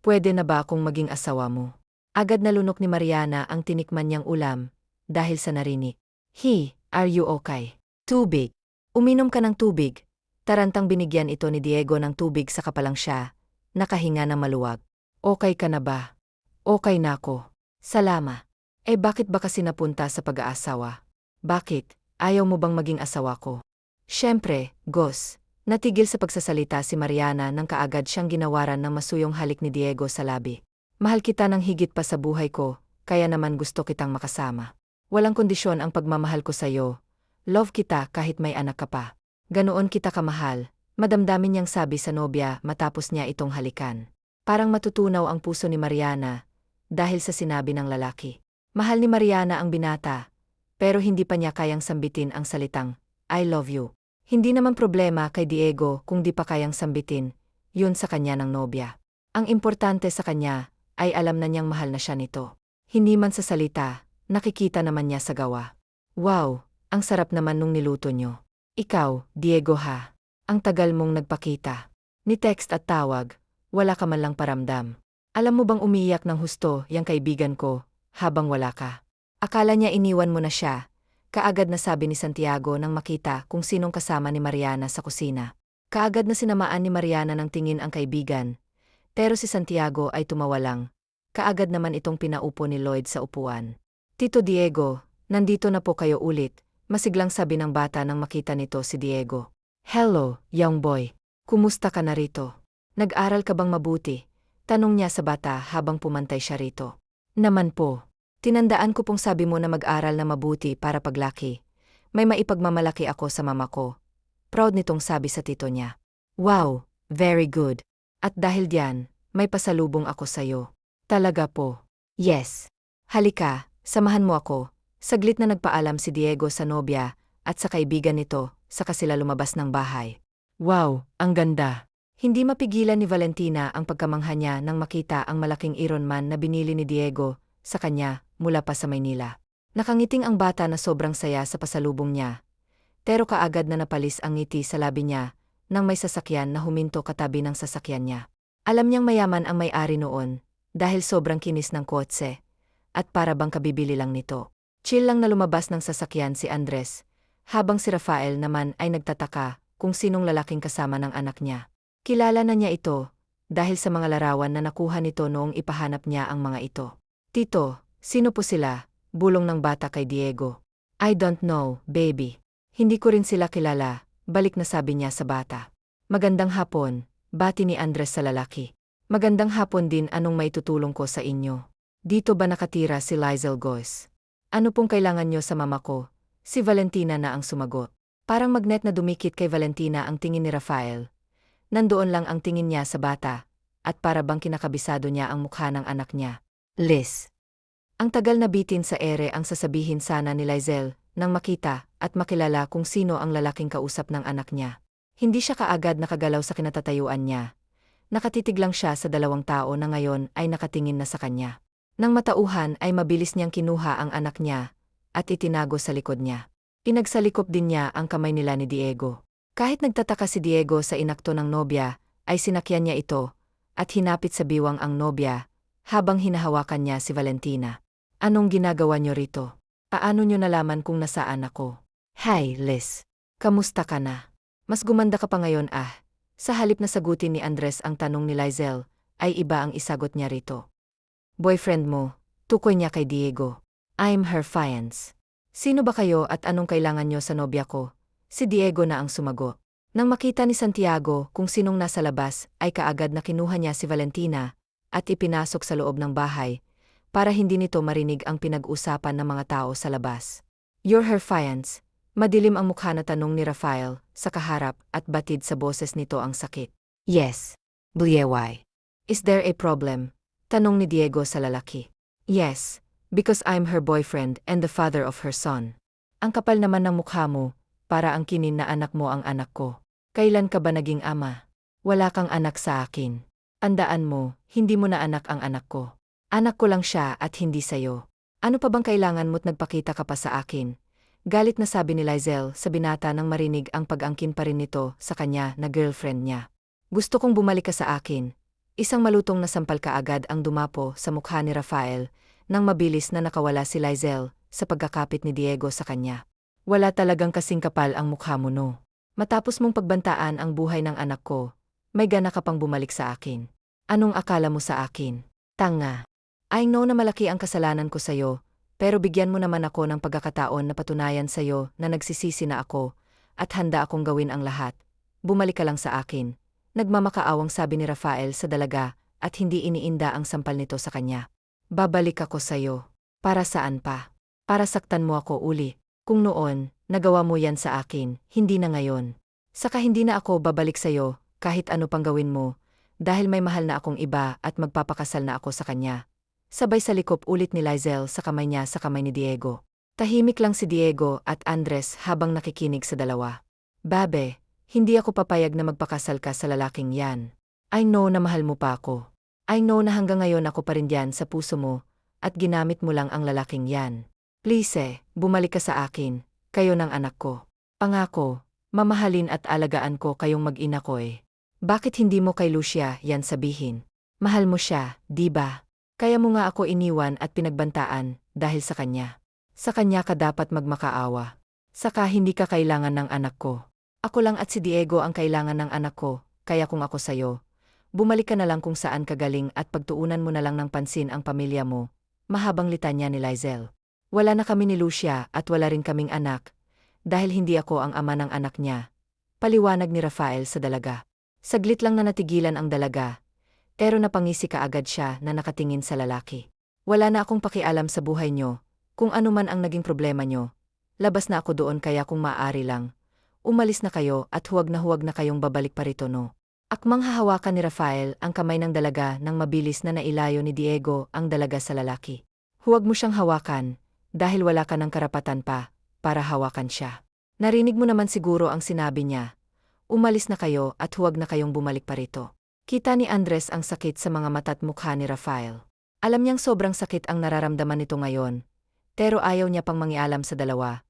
pwede na ba akong maging asawa mo? Agad na lunok ni Mariana ang tinikman niyang ulam, dahil sa narinig. Are you okay? Tubig. Uminom ka ng tubig, Tarantang binigyan ito ni Diego ng tubig sa kapalang siya, nakahinga ng maluwag. Okay ka na ba? Okay na ako. Salama. Bakit ba kasi napunta sa pag-aasawa? Bakit? Ayaw mo bang maging asawa ko? Siyempre, Gos. Natigil sa pagsasalita si Mariana nang kaagad siyang ginawaran ng masuyong halik ni Diego sa labi. Mahal kita ng higit pa sa buhay ko, kaya naman gusto kitang makasama. Walang kondisyon ang pagmamahal ko sa'yo. Love kita kahit may anak ka pa. Ganoon kita kamahal, madamdamin niyang sabi sa nobya matapos niya itong halikan. Parang matutunaw ang puso ni Mariana dahil sa sinabi ng lalaki. Mahal ni Mariana ang binata, pero hindi pa niya kayang sambitin ang salitang, I love you. Hindi naman problema kay Diego kung di pa kayang sambitin, yun sa kanya ng nobya. Ang importante sa kanya ay alam na niyang mahal na siya nito. Hindi man sa salita, nakikita naman niya sa gawa. Wow, ang sarap naman nung niluto niyo. Ikaw, Diego ha. Ang tagal mong nagpakita. Ni text at tawag, wala ka man lang paramdam. Alam mo bang umiyak ng husto yang kaibigan ko habang wala ka? Akala niya iniwan mo na siya. Kaagad na sabi ni Santiago nang makita kung sinong kasama ni Mariana sa kusina. Kaagad na sinamaan ni Mariana ng tingin ang kaibigan. Pero si Santiago ay tumawa lang. Kaagad naman itong pinaupo ni Lloyd sa upuan. Tito Diego, nandito na po kayo ulit, masiglang sabi ng bata nang makita nito si Diego. Hello, young boy. Kumusta ka na rito? Nag-aral ka bang mabuti? Tanong niya sa bata habang pumantay siya rito. Naman po. Tinandaan ko pong sabi mo na mag-aral na mabuti para paglaki. May maipagmamalaki ako sa mama ko. Proud nitong sabi sa tito niya. Wow, very good. At dahil diyan, may pasalubong ako sa'yo. Talaga po. Yes. Halika, samahan mo ako. Saglit na nagpaalam si Diego sa nobya at sa kaibigan nito, saka sila lumabas ng bahay. Wow, ang ganda. Hindi mapigilan ni Valentina ang pagkamangha niya nang makita ang malaking Iron Man na binili ni Diego sa kanya mula pa sa Maynila. Nakangiting ang bata na sobrang saya sa pasalubong niya. Pero kaagad na napalis ang ngiti sa labi niya nang may sasakyan na huminto katabi ng sasakyan niya. Alam niyang mayaman ang may-ari noon dahil sobrang kinis ng kotse at para bang kabibili lang nito. Chill lang na lumabas ng sasakyan si Andres habang si Rafael naman ay nagtataka kung sinong lalaking kasama ng anak niya. Kilala na niya ito dahil sa mga larawan na nakuha nito noong ipahanap niya ang mga ito. Tito, sino po sila? Bulong ng bata kay Diego. I don't know, baby. Hindi ko rin sila kilala, balik na sabi niya sa bata. Magandang hapon, bati ni Andres sa lalaki. Magandang hapon din, anong maitutulong ko sa inyo? Dito ba nakatira si Lizel Goes? Ano pong kailangan niyo sa mama ko? Si Valentina na ang sumagot. Parang magnet na dumikit kay Valentina ang tingin ni Rafael. Nandoon lang ang tingin niya sa bata, at para bang kinakabisado niya ang mukha ng anak niya. Liz. Ang tagal na bitin sa ere ang sasabihin sana ni Lizel nang makita at makilala kung sino ang lalaking kausap ng anak niya. Hindi siya kaagad nakagalaw sa kinatatayuan niya. Nakatitig lang siya sa dalawang tao na ngayon ay nakatingin na sa kanya. Nang matauhan ay mabilis niyang kinuha ang anak niya at itinago sa likod niya. Pinagsalikop din niya ang kamay nila ni Diego. Kahit nagtataka si Diego sa inakto ng nobya, ay sinakyan niya ito at hinapit sa biwang ang nobya habang hinahawakan niya si Valentina. Anong ginagawa niyo rito? Paano niyo nalaman kung nasaan ako? Hi, Liz. Kamusta ka na? Mas gumanda ka pa ngayon Sa halip na sagutin ni Andres ang tanong ni Lizel, ay iba ang isagot niya rito. Boyfriend mo, tukoy niya kay Diego. I'm her fiancé. Sino ba kayo at anong kailangan niyo sa nobya ko? Si Diego na ang sumagot. Nang makita ni Santiago kung sinong nasa labas, ay kaagad na kinuha niya si Valentina at ipinasok sa loob ng bahay para hindi nito marinig ang pinag-usapan ng mga tao sa labas. You're her fiancé. Madilim ang mukha na tanong ni Rafael sa kaharap at batid sa boses nito ang sakit. Yes. Why? Is there a problem? Tanong ni Diego sa lalaki. Yes, because I'm her boyfriend and the father of her son. Ang kapal naman ng mukha mo, para ang kinin na anak mo ang anak ko. Kailan ka ba naging ama? Wala kang anak sa akin. Tandaan mo, hindi mo na anak ang anak ko. Anak ko lang siya at hindi sayo. Ano pa bang kailangan mo't nagpakita ka pa sa akin? Galit na sabi ni Lizel sa binata nang marinig ang pag-angkin pa rin nito sa kanya na girlfriend niya. Gusto kong bumalik ka sa akin. Isang malutong na sampal kaagad ang dumapo sa mukha ni Rafael nang mabilis na nakawala si Lizel sa pagkakapit ni Diego sa kanya. Wala talagang kasing kapal ang mukha mo no. Matapos mong pagbantaan ang buhay ng anak ko, may gana ka pang bumalik sa akin. Anong akala mo sa akin? Tanga. I know na malaki ang kasalanan ko sa'yo, pero bigyan mo naman ako ng pagkakataon na patunayan sa'yo na nagsisisi na ako, at handa akong gawin ang lahat. Bumalik ka lang sa akin. Nagmamakaawang sabi ni Rafael sa dalaga, at hindi iniinda ang sampal nito sa kanya. Babalik ako sa'yo. Para saan pa? Para saktan mo ako uli. Kung noon, nagawa mo yan sa akin, hindi na ngayon. Saka hindi na ako babalik sa'yo, kahit ano pang gawin mo, dahil may mahal na akong iba at magpapakasal na ako sa kanya. Sabay salikop ulit ni Lizelle sa kamay niya sa kamay ni Diego. Tahimik lang si Diego at Andres habang nakikinig sa dalawa. Babe, hindi ako papayag na magpakasal ka sa lalaking yan. I know na mahal mo pa ako. I know na hanggang ngayon ako pa rin diyan sa puso mo, at ginamit mo lang ang lalaking yan. Please bumalik ka sa akin, kayo ng anak ko. Pangako, mamahalin at alagaan ko kayong mag-ina ko Bakit hindi mo kay Lucia yan sabihin? Mahal mo siya, di ba? Kaya mo nga ako iniwan at pinagbantaan, dahil sa kanya. Sa kanya ka dapat magmakaawa. Saka hindi ka kailangan ng anak ko. Ako lang at si Diego ang kailangan ng anak ko, kaya kung ako sayo, bumalik ka na lang kung saan ka galing at pagtuunan mo na lang ng pansin ang pamilya mo. Mahabang litanya ni Lizelle. Wala na kami ni Lucia at wala rin kaming anak, dahil hindi ako ang ama ng anak niya. Paliwanag ni Rafael sa dalaga. Saglit lang na natigilan ang dalaga, pero napangisi kaagad siya na nakatingin sa lalaki. Wala na akong pakialam sa buhay nyo, kung ano man ang naging problema nyo. Labas na ako doon kaya kung maaari lang. Umalis na kayo at huwag na kayong babalik pa rito no. Akmang hahawakan ni Rafael ang kamay ng dalaga nang mabilis na nailayo ni Diego ang dalaga sa lalaki. Huwag mo siyang hawakan, dahil wala ka ng karapatan pa, para hawakan siya. Narinig mo naman siguro ang sinabi niya. Umalis na kayo at huwag na kayong bumalik pa rito. Kita ni Andres ang sakit sa mga mata't mukha ni Rafael. Alam niyang sobrang sakit ang nararamdaman nito ngayon, pero ayaw niya pang mangialam sa dalawa.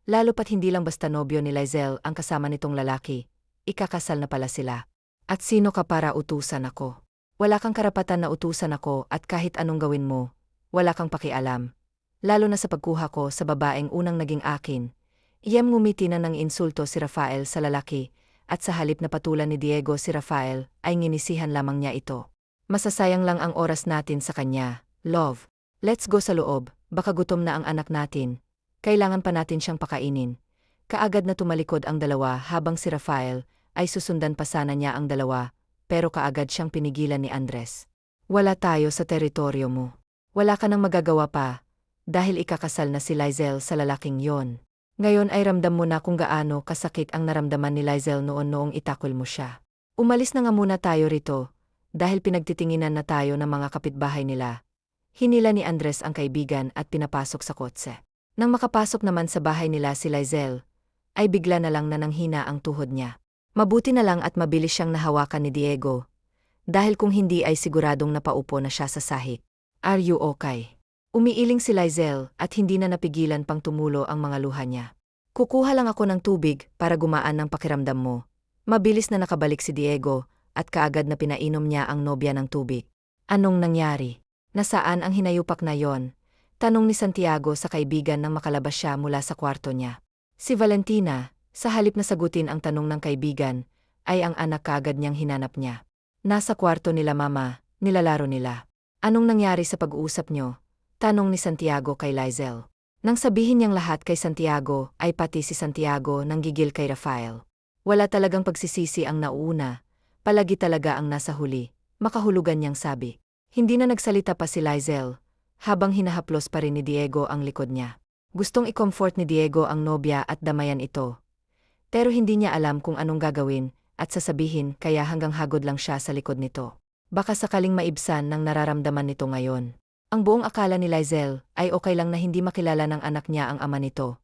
Lalo pat hindi lang basta nobyo ni Lizelle ang kasama nitong lalaki, ikakasal na pala sila. At sino ka para utusan ako? Wala kang karapatan na utusan ako at kahit anong gawin mo, wala kang pakialam. Lalo na sa pagkuha ko sa babaeng unang naging akin. Iyam ngumiti na ng insulto si Rafael sa lalaki, at sa halip na patulan ni Diego si Rafael, ay nginisihan lamang niya ito. Masasayang lang ang oras natin sa kanya, love. Let's go sa loob, baka gutom na ang anak natin. Kailangan pa natin siyang pakainin. Kaagad na tumalikod ang dalawa habang si Rafael ay susundan pa sana niya ang dalawa, pero kaagad siyang pinigilan ni Andres. Wala tayo sa teritoryo mo. Wala ka nang magagawa pa, dahil ikakasal na si Lizelle sa lalaking yon. Ngayon ay ramdam mo na kung gaano kasakit ang naramdaman ni Lizelle noong itakol mo siya. Umalis na nga muna tayo rito, dahil pinagtitinginan na tayo ng mga kapitbahay nila. Hinila ni Andres ang kaibigan at pinapasok sa kotse. Nang makapasok naman sa bahay nila si Lizelle, ay bigla na lang na nanghina ang tuhod niya. Mabuti na lang at mabilis siyang nahawakan ni Diego, dahil kung hindi ay siguradong napaupo na siya sa sahig. Are you okay? Umiiling si Lizelle at hindi na napigilan pang tumulo ang mga luha niya. Kukuha lang ako ng tubig para gumaan ng pakiramdam mo. Mabilis na nakabalik si Diego at kaagad na pinainom niya ang nobya ng tubig. Anong nangyari? Nasaan ang hinayupak na yon? Tanong ni Santiago sa kaibigan nang makalabas siya mula sa kwarto niya. Si Valentina, sa halip na sagutin ang tanong ng kaibigan, ay ang anak kaagad niyang hinanap niya. Nasa kwarto nila mama, nilalaro nila. Anong nangyari sa pag-uusap niyo? Tanong ni Santiago kay Lizelle. Nang sabihin niyang lahat kay Santiago, ay pati si Santiago nanggigil kay Rafael. Wala talagang pagsisisi ang nauuna, palagi talaga ang nasa huli, makahulugan niyang sabi. Hindi na nagsalita pa si Lizelle, habang hinahaplos pa rin ni Diego ang likod niya. Gustong i-comfort ni Diego ang nobya at damayan ito. Pero hindi niya alam kung anong gagawin at sasabihin kaya hanggang hagod lang siya sa likod nito. Baka sakaling maibsan ng nararamdaman nito ngayon. Ang buong akala ni Lizelle ay okay lang na hindi makilala ng anak niya ang ama nito.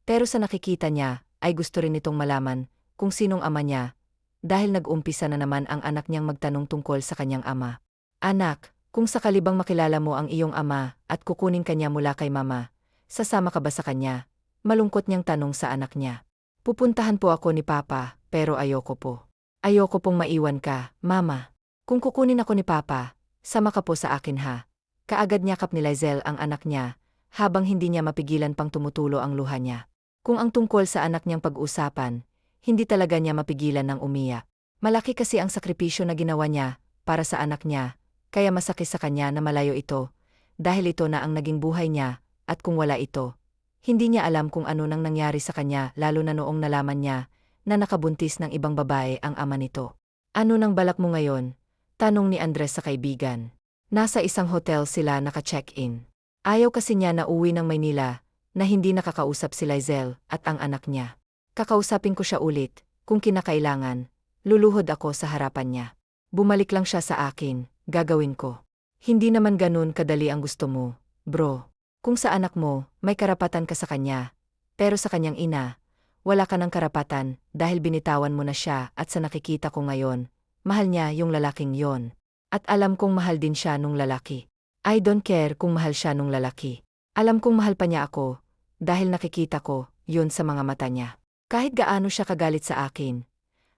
Pero sa nakikita niya, ay gusto rin nitong malaman kung sinong ama niya, dahil nag-umpisa na naman ang anak niyang magtanong tungkol sa kanyang ama. Anak, kung sakali bang makilala mo ang iyong ama at kukunin kanya mula kay mama, sasama ka ba sa kanya? Malungkot niyang tanong sa anak niya. Pupuntahan po ako ni Papa, pero ayoko po. Ayoko pong maiwan ka, Mama. Kung kukunin ako ni Papa, sama ka po sa akin ha. Kaagad niyakap ni Lizelle ang anak niya, habang hindi niya mapigilan pang tumutulo ang luha niya. Kung ang tungkol sa anak niyang pag-usapan, hindi talaga niya mapigilan ng umiyak. Malaki kasi ang sakripisyo na ginawa niya para sa anak niya, kaya masakit sa kanya na malayo ito, dahil ito na ang naging buhay niya, at kung wala ito, hindi niya alam kung ano nang nangyari sa kanya lalo na noong nalaman niya na nakabuntis ng ibang babae ang ama nito. Ano nang balak mo ngayon? Tanong ni Andres sa kaibigan. Nasa isang hotel sila naka-check-in. Ayaw kasi niya na uwi ng Maynila na hindi nakakausap si Lizelle at ang anak niya. Kakausapin ko siya ulit, kung kinakailangan, luluhod ako sa harapan niya. Bumalik lang siya sa akin, gagawin ko. Hindi naman ganun kadali ang gusto mo, bro. Kung sa anak mo, may karapatan ka sa kanya. Pero sa kanyang ina, wala ka ng karapatan dahil binitawan mo na siya at sa nakikita ko ngayon, mahal niya yung lalaking yon. At alam kong mahal din siya nung lalaki. I don't care kung mahal siya nung lalaki. Alam kong mahal pa niya ako, dahil nakikita ko yun sa mga mata niya. Kahit gaano siya kagalit sa akin,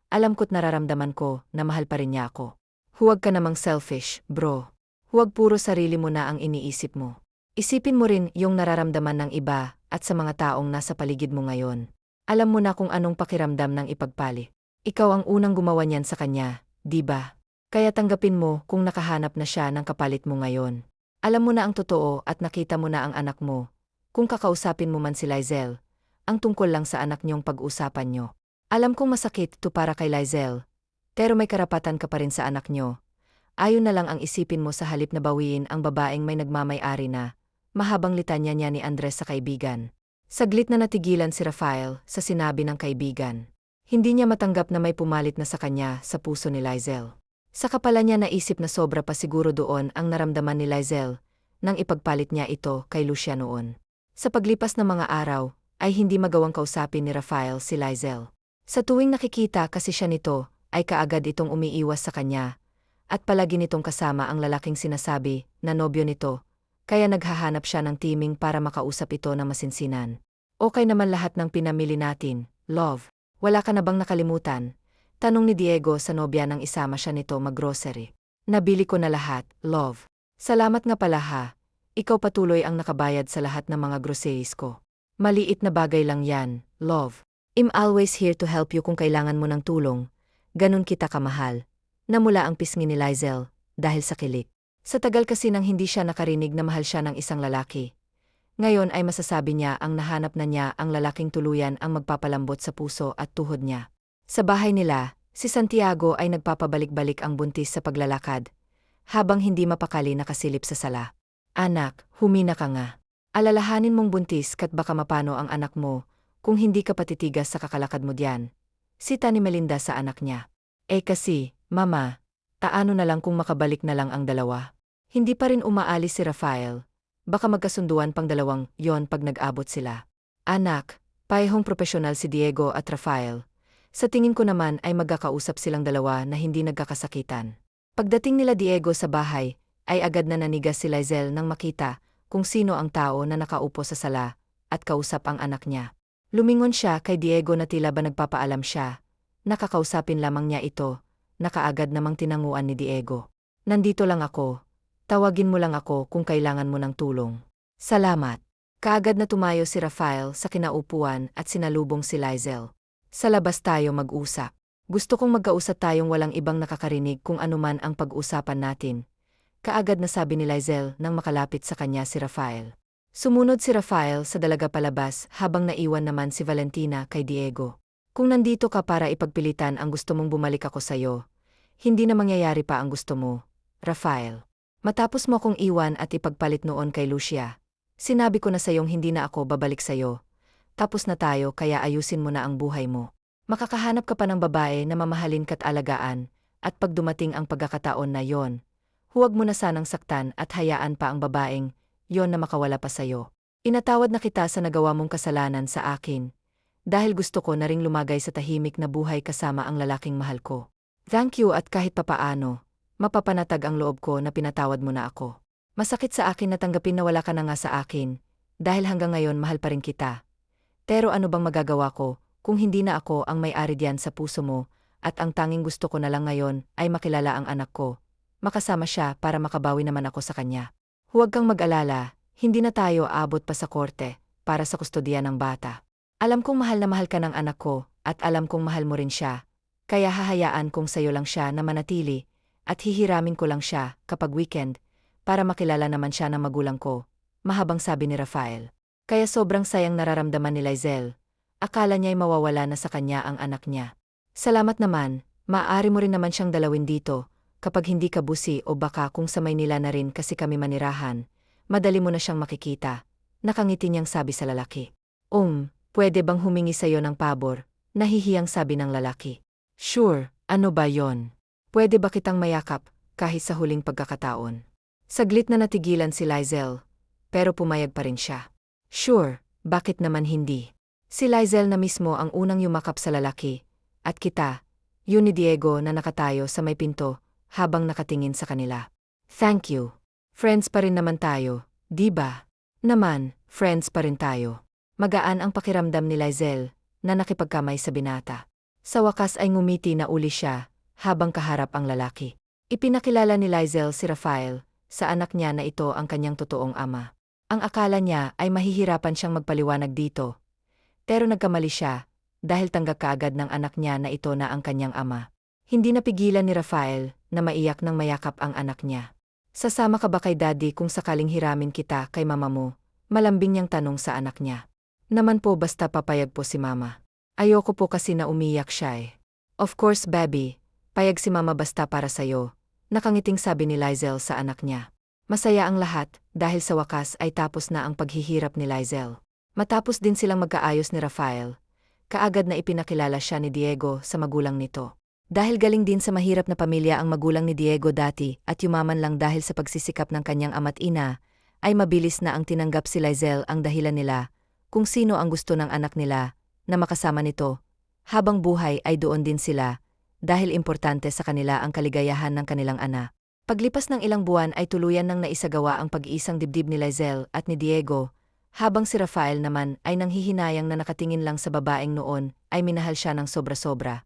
alam ko't nararamdaman ko na mahal pa rin niya ako. Huwag ka namang selfish, bro. Huwag puro sarili mo na ang iniisip mo. Isipin mo rin yung nararamdaman ng iba at sa mga taong nasa paligid mo ngayon. Alam mo na kung anong pakiramdam ng ipagpali. Ikaw ang unang gumawa niyan sa kanya, di ba? Kaya tanggapin mo kung nakahanap na siya ng kapalit mo ngayon. Alam mo na ang totoo at nakita mo na ang anak mo. Kung kakausapin mo man si Lizelle, ang tungkol lang sa anak niyong pag-usapan niyo. Alam kong masakit ito para kay Lizelle, pero may karapatan ka pa rin sa anak niyo. Ayon na lang ang isipin mo sa halip na bawiin ang babaeng may nagmamay-ari na. Mahabang litanya niya ni Andres sa kaibigan. Saglit na natigilan si Rafael sa sinabi ng kaibigan. Hindi niya matanggap na may pumalit na sa kanya sa puso ni Lizelle. Saka pala niya naisip na sobra pa siguro doon ang naramdaman ni Lizelle nang ipagpalit niya ito kay Lucia noon. Sa paglipas ng mga araw, ay hindi magawang kausapin ni Rafael si Lizelle. Sa tuwing nakikita kasi siya nito, ay kaagad itong umiiwas sa kanya, at palagi nitong kasama ang lalaking sinasabi na nobyo nito, kaya naghahanap siya ng timing para makausap ito na masinsinan. Okay naman lahat ng pinamili natin, love. Wala ka na bang nakalimutan? Tanong ni Diego sa nobya nang isama siya nito mag-grocery. Nabili ko na lahat, love. Salamat nga pala ha. Ikaw patuloy ang nakabayad sa lahat ng mga groceries ko. Maliit na bagay lang yan, love. I'm always here to help you kung kailangan mo ng tulong. Ganun kita kamahal. Namula ang pisngi ni Lizelle, dahil sa kilig. Sa tagal kasi nang hindi siya nakarinig na mahal siya ng isang lalaki. Ngayon ay masasabi niya ang nahanap na niya ang lalaking tuluyan ang magpapalambot sa puso at tuhod niya. Sa bahay nila, si Santiago ay nagpapabalik-balik ang buntis sa paglalakad, habang hindi mapakali nakasilip sa sala. Anak, humina ka nga. Alalahanin mong buntis kat baka mapano ang anak mo, kung hindi ka patitigas sa kakalakad mo diyan. Sita ni Melinda sa anak niya. Kasi, Mama, taano na lang kung makabalik na lang ang dalawa? Hindi pa rin umaalis si Rafael. Baka magkasunduan pang dalawang yon pag nag-abot sila. Anak, parehong profesional si Diego at Rafael. Sa tingin ko naman ay magkakausap silang dalawa na hindi nagkakasakitan. Pagdating nila Diego sa bahay, ay agad na nanigas si Lizelle nang makita kung sino ang tao na nakaupo sa sala at kausap ang anak niya. Lumingon siya kay Diego na tila ba nagpapaalam siya. Nakakausapin lamang niya ito, nakaagad namang tinanguan ni Diego. Nandito lang ako. Tawagin mo lang ako kung kailangan mo ng tulong. Salamat. Kaagad na tumayo si Rafael sa kinaupuan at sinalubong si Lizelle. Sa labas tayo mag-usap. Gusto kong magkausap tayong walang ibang nakakarinig kung anuman ang pag-usapan natin. Kaagad na sabi ni Lizelle nang makalapit sa kanya si Rafael. Sumunod si Rafael sa dalaga palabas habang naiwan naman si Valentina kay Diego. Kung nandito ka para ipagpilitan ang gusto mong bumalik ako sayo, hindi na mangyayari pa ang gusto mo, Rafael. Matapos mo kong iwan at ipagpalit noon kay Lucia, sinabi ko na sayong hindi na ako babalik sayo. Tapos na tayo kaya ayusin mo na ang buhay mo. Makakahanap ka pa ng babae na mamahalin ka't alagaan, at pag dumating ang pagkakataon na yon, huwag mo na sanang saktan at hayaan pa ang babaeng yon na makawala pa sayo. Inatawad na kita sa nagawa mong kasalanan sa akin, dahil gusto ko na ring lumagay sa tahimik na buhay kasama ang lalaking mahal ko. Thank you at kahit papaano, mapapanatag ang loob ko na pinatawad mo na ako. Masakit sa akin na tanggapin na wala ka na nga sa akin, dahil hanggang ngayon mahal pa rin kita. Pero ano bang magagawa ko, kung hindi na ako ang may-ari diyan sa puso mo, at ang tanging gusto ko na lang ngayon ay makilala ang anak ko. Makasama siya para makabawi naman ako sa kanya. Huwag kang mag-alala, hindi na tayo aabot pa sa korte, para sa kustodiya ng bata. Alam kong mahal na mahal ka ng anak ko, at alam kong mahal mo rin siya, kaya hahayaan kong sayo lang siya na manatili, at hihiramin ko lang siya kapag weekend, para makilala naman siya ng magulang ko, mahabang sabi ni Rafael. Kaya sobrang sayang nararamdaman ni Lizelle. Akala niya'y mawawala na sa kanya ang anak niya. Salamat naman, maaari mo rin naman siyang dalawin dito, kapag hindi ka busi o baka kung sa Maynila na rin kasi kami manirahan, madali mo na siyang makikita. Nakangiti niyang sabi sa lalaki. Pwede bang humingi sa'yo ng pabor? Nahihiyang sabi ng lalaki. Sure, ano ba yon? Pwede ba kitang mayakap, kahit sa huling pagkakataon? Saglit na natigilan si Lizelle, pero pumayag pa rin siya. Sure, bakit naman hindi? Si Lizelle na mismo ang unang yumakap sa lalaki, at kita, yun ni Diego na nakatayo sa may pinto, habang nakatingin sa kanila. Thank you. Friends pa rin naman tayo, di ba? Naman, friends pa rin tayo. Magaan ang pakiramdam ni Lizelle, na nakipagkamay sa binata. Sa wakas ay ngumiti na uli siya, habang kaharap ang lalaki. Ipinakilala ni Lizelle si Rafael, sa anak niya na ito ang kanyang totoong ama. Ang akala niya ay mahihirapan siyang magpaliwanag dito. Pero nagkamali siya, dahil tanggap kaagad ng anak niya na ito na ang kanyang ama. Hindi napigilan ni Rafael na maiyak nang mayakap ang anak niya. Sasama ka ba kay daddy kung sakaling hiramin kita kay mama mo? Malambing niyang tanong sa anak niya. Naman po basta papayag po si mama. Ayoko po kasi na umiyak siya eh. Of course baby, payag si mama basta para sayo. Nakangiting sabi ni Lizelle sa anak niya. Masaya ang lahat, dahil sa wakas ay tapos na ang paghihirap ni Lizelle. Matapos din silang magkaayos ni Rafael, kaagad na ipinakilala siya ni Diego sa magulang nito. Dahil galing din sa mahirap na pamilya ang magulang ni Diego dati at yumaman lang dahil sa pagsisikap ng kanyang ama't ina, ay mabilis na ang tinanggap si Lizelle ang dahilan nila, kung sino ang gusto ng anak nila, na makasama nito. Habang buhay ay doon din sila, dahil importante sa kanila ang kaligayahan ng kanilang anak. Paglipas ng ilang buwan ay tuluyan nang naisagawa ang pag-iisang dibdib ni Lizelle at ni Diego, habang si Rafael naman ay nanghihinayang na nakatingin lang sa babaeng noon ay minahal siya ng sobra-sobra.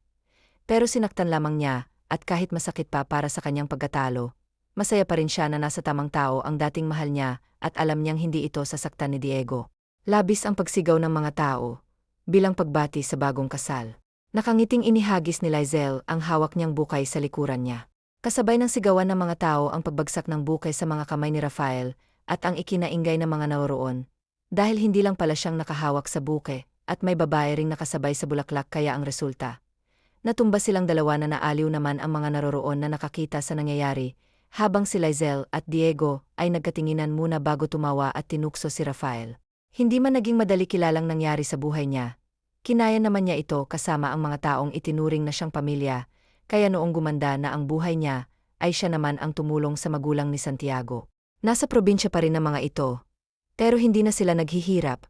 Pero sinaktan lamang niya, at kahit masakit pa para sa kanyang pagkatalo, masaya pa rin siya na nasa tamang tao ang dating mahal niya at alam niyang hindi ito sasaktan ni Diego. Labis ang pagsigaw ng mga tao, bilang pagbati sa bagong kasal. Nakangiting inihagis ni Lizelle ang hawak niyang bukay sa likuran niya. Kasabay ng sigawan ng mga tao ang pagbagsak ng bukay sa mga kamay ni Rafael at ang ikinainggay ng mga naroroon. Dahil hindi lang pala siyang nakahawak sa buke at may babae ring nakasabay sa bulaklak kaya ang resulta. Natumba silang dalawa na naaliw naman ang mga naroroon na nakakita sa nangyayari, habang si Lizelle at Diego ay nagkatinginan muna bago tumawa at tinukso si Rafael. Hindi man naging madali kilalang nangyari sa buhay niya, kinaya naman niya ito kasama ang mga taong itinuring na siyang pamilya, kaya noong gumanda na ang buhay niya, ay siya naman ang tumulong sa magulang ni Santiago. Nasa probinsya pa rin ang mga ito, pero hindi na sila naghihirap,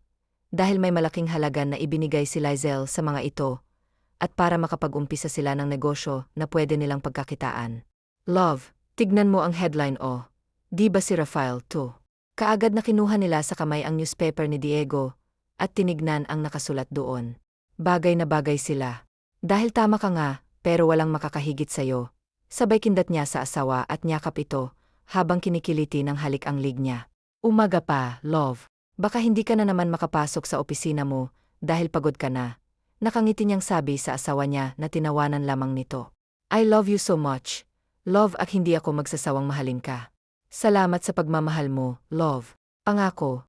dahil may malaking halaga na ibinigay si Lizelle sa mga ito, at para makapag-umpisa sila ng negosyo na pwede nilang pagkakitaan. Love, tignan mo ang headline oh. Di ba si Rafael to? Kaagad na kinuha nila sa kamay ang newspaper ni Diego, at tinignan ang nakasulat doon. Bagay na bagay sila. Dahil tama ka nga, pero walang makakahigit sayo. Sabay kindat niya sa asawa at niyakap ito, habang kinikiliti ng halik ang lig niya. Umaga pa, love. Baka hindi ka na naman makapasok sa opisina mo, dahil pagod ka na. Nakangiti niyang sabi sa asawa niya na tinawanan lamang nito. I love you so much. Love at hindi ako magsasawang mahalin ka. Salamat sa pagmamahal mo, love. Pangako,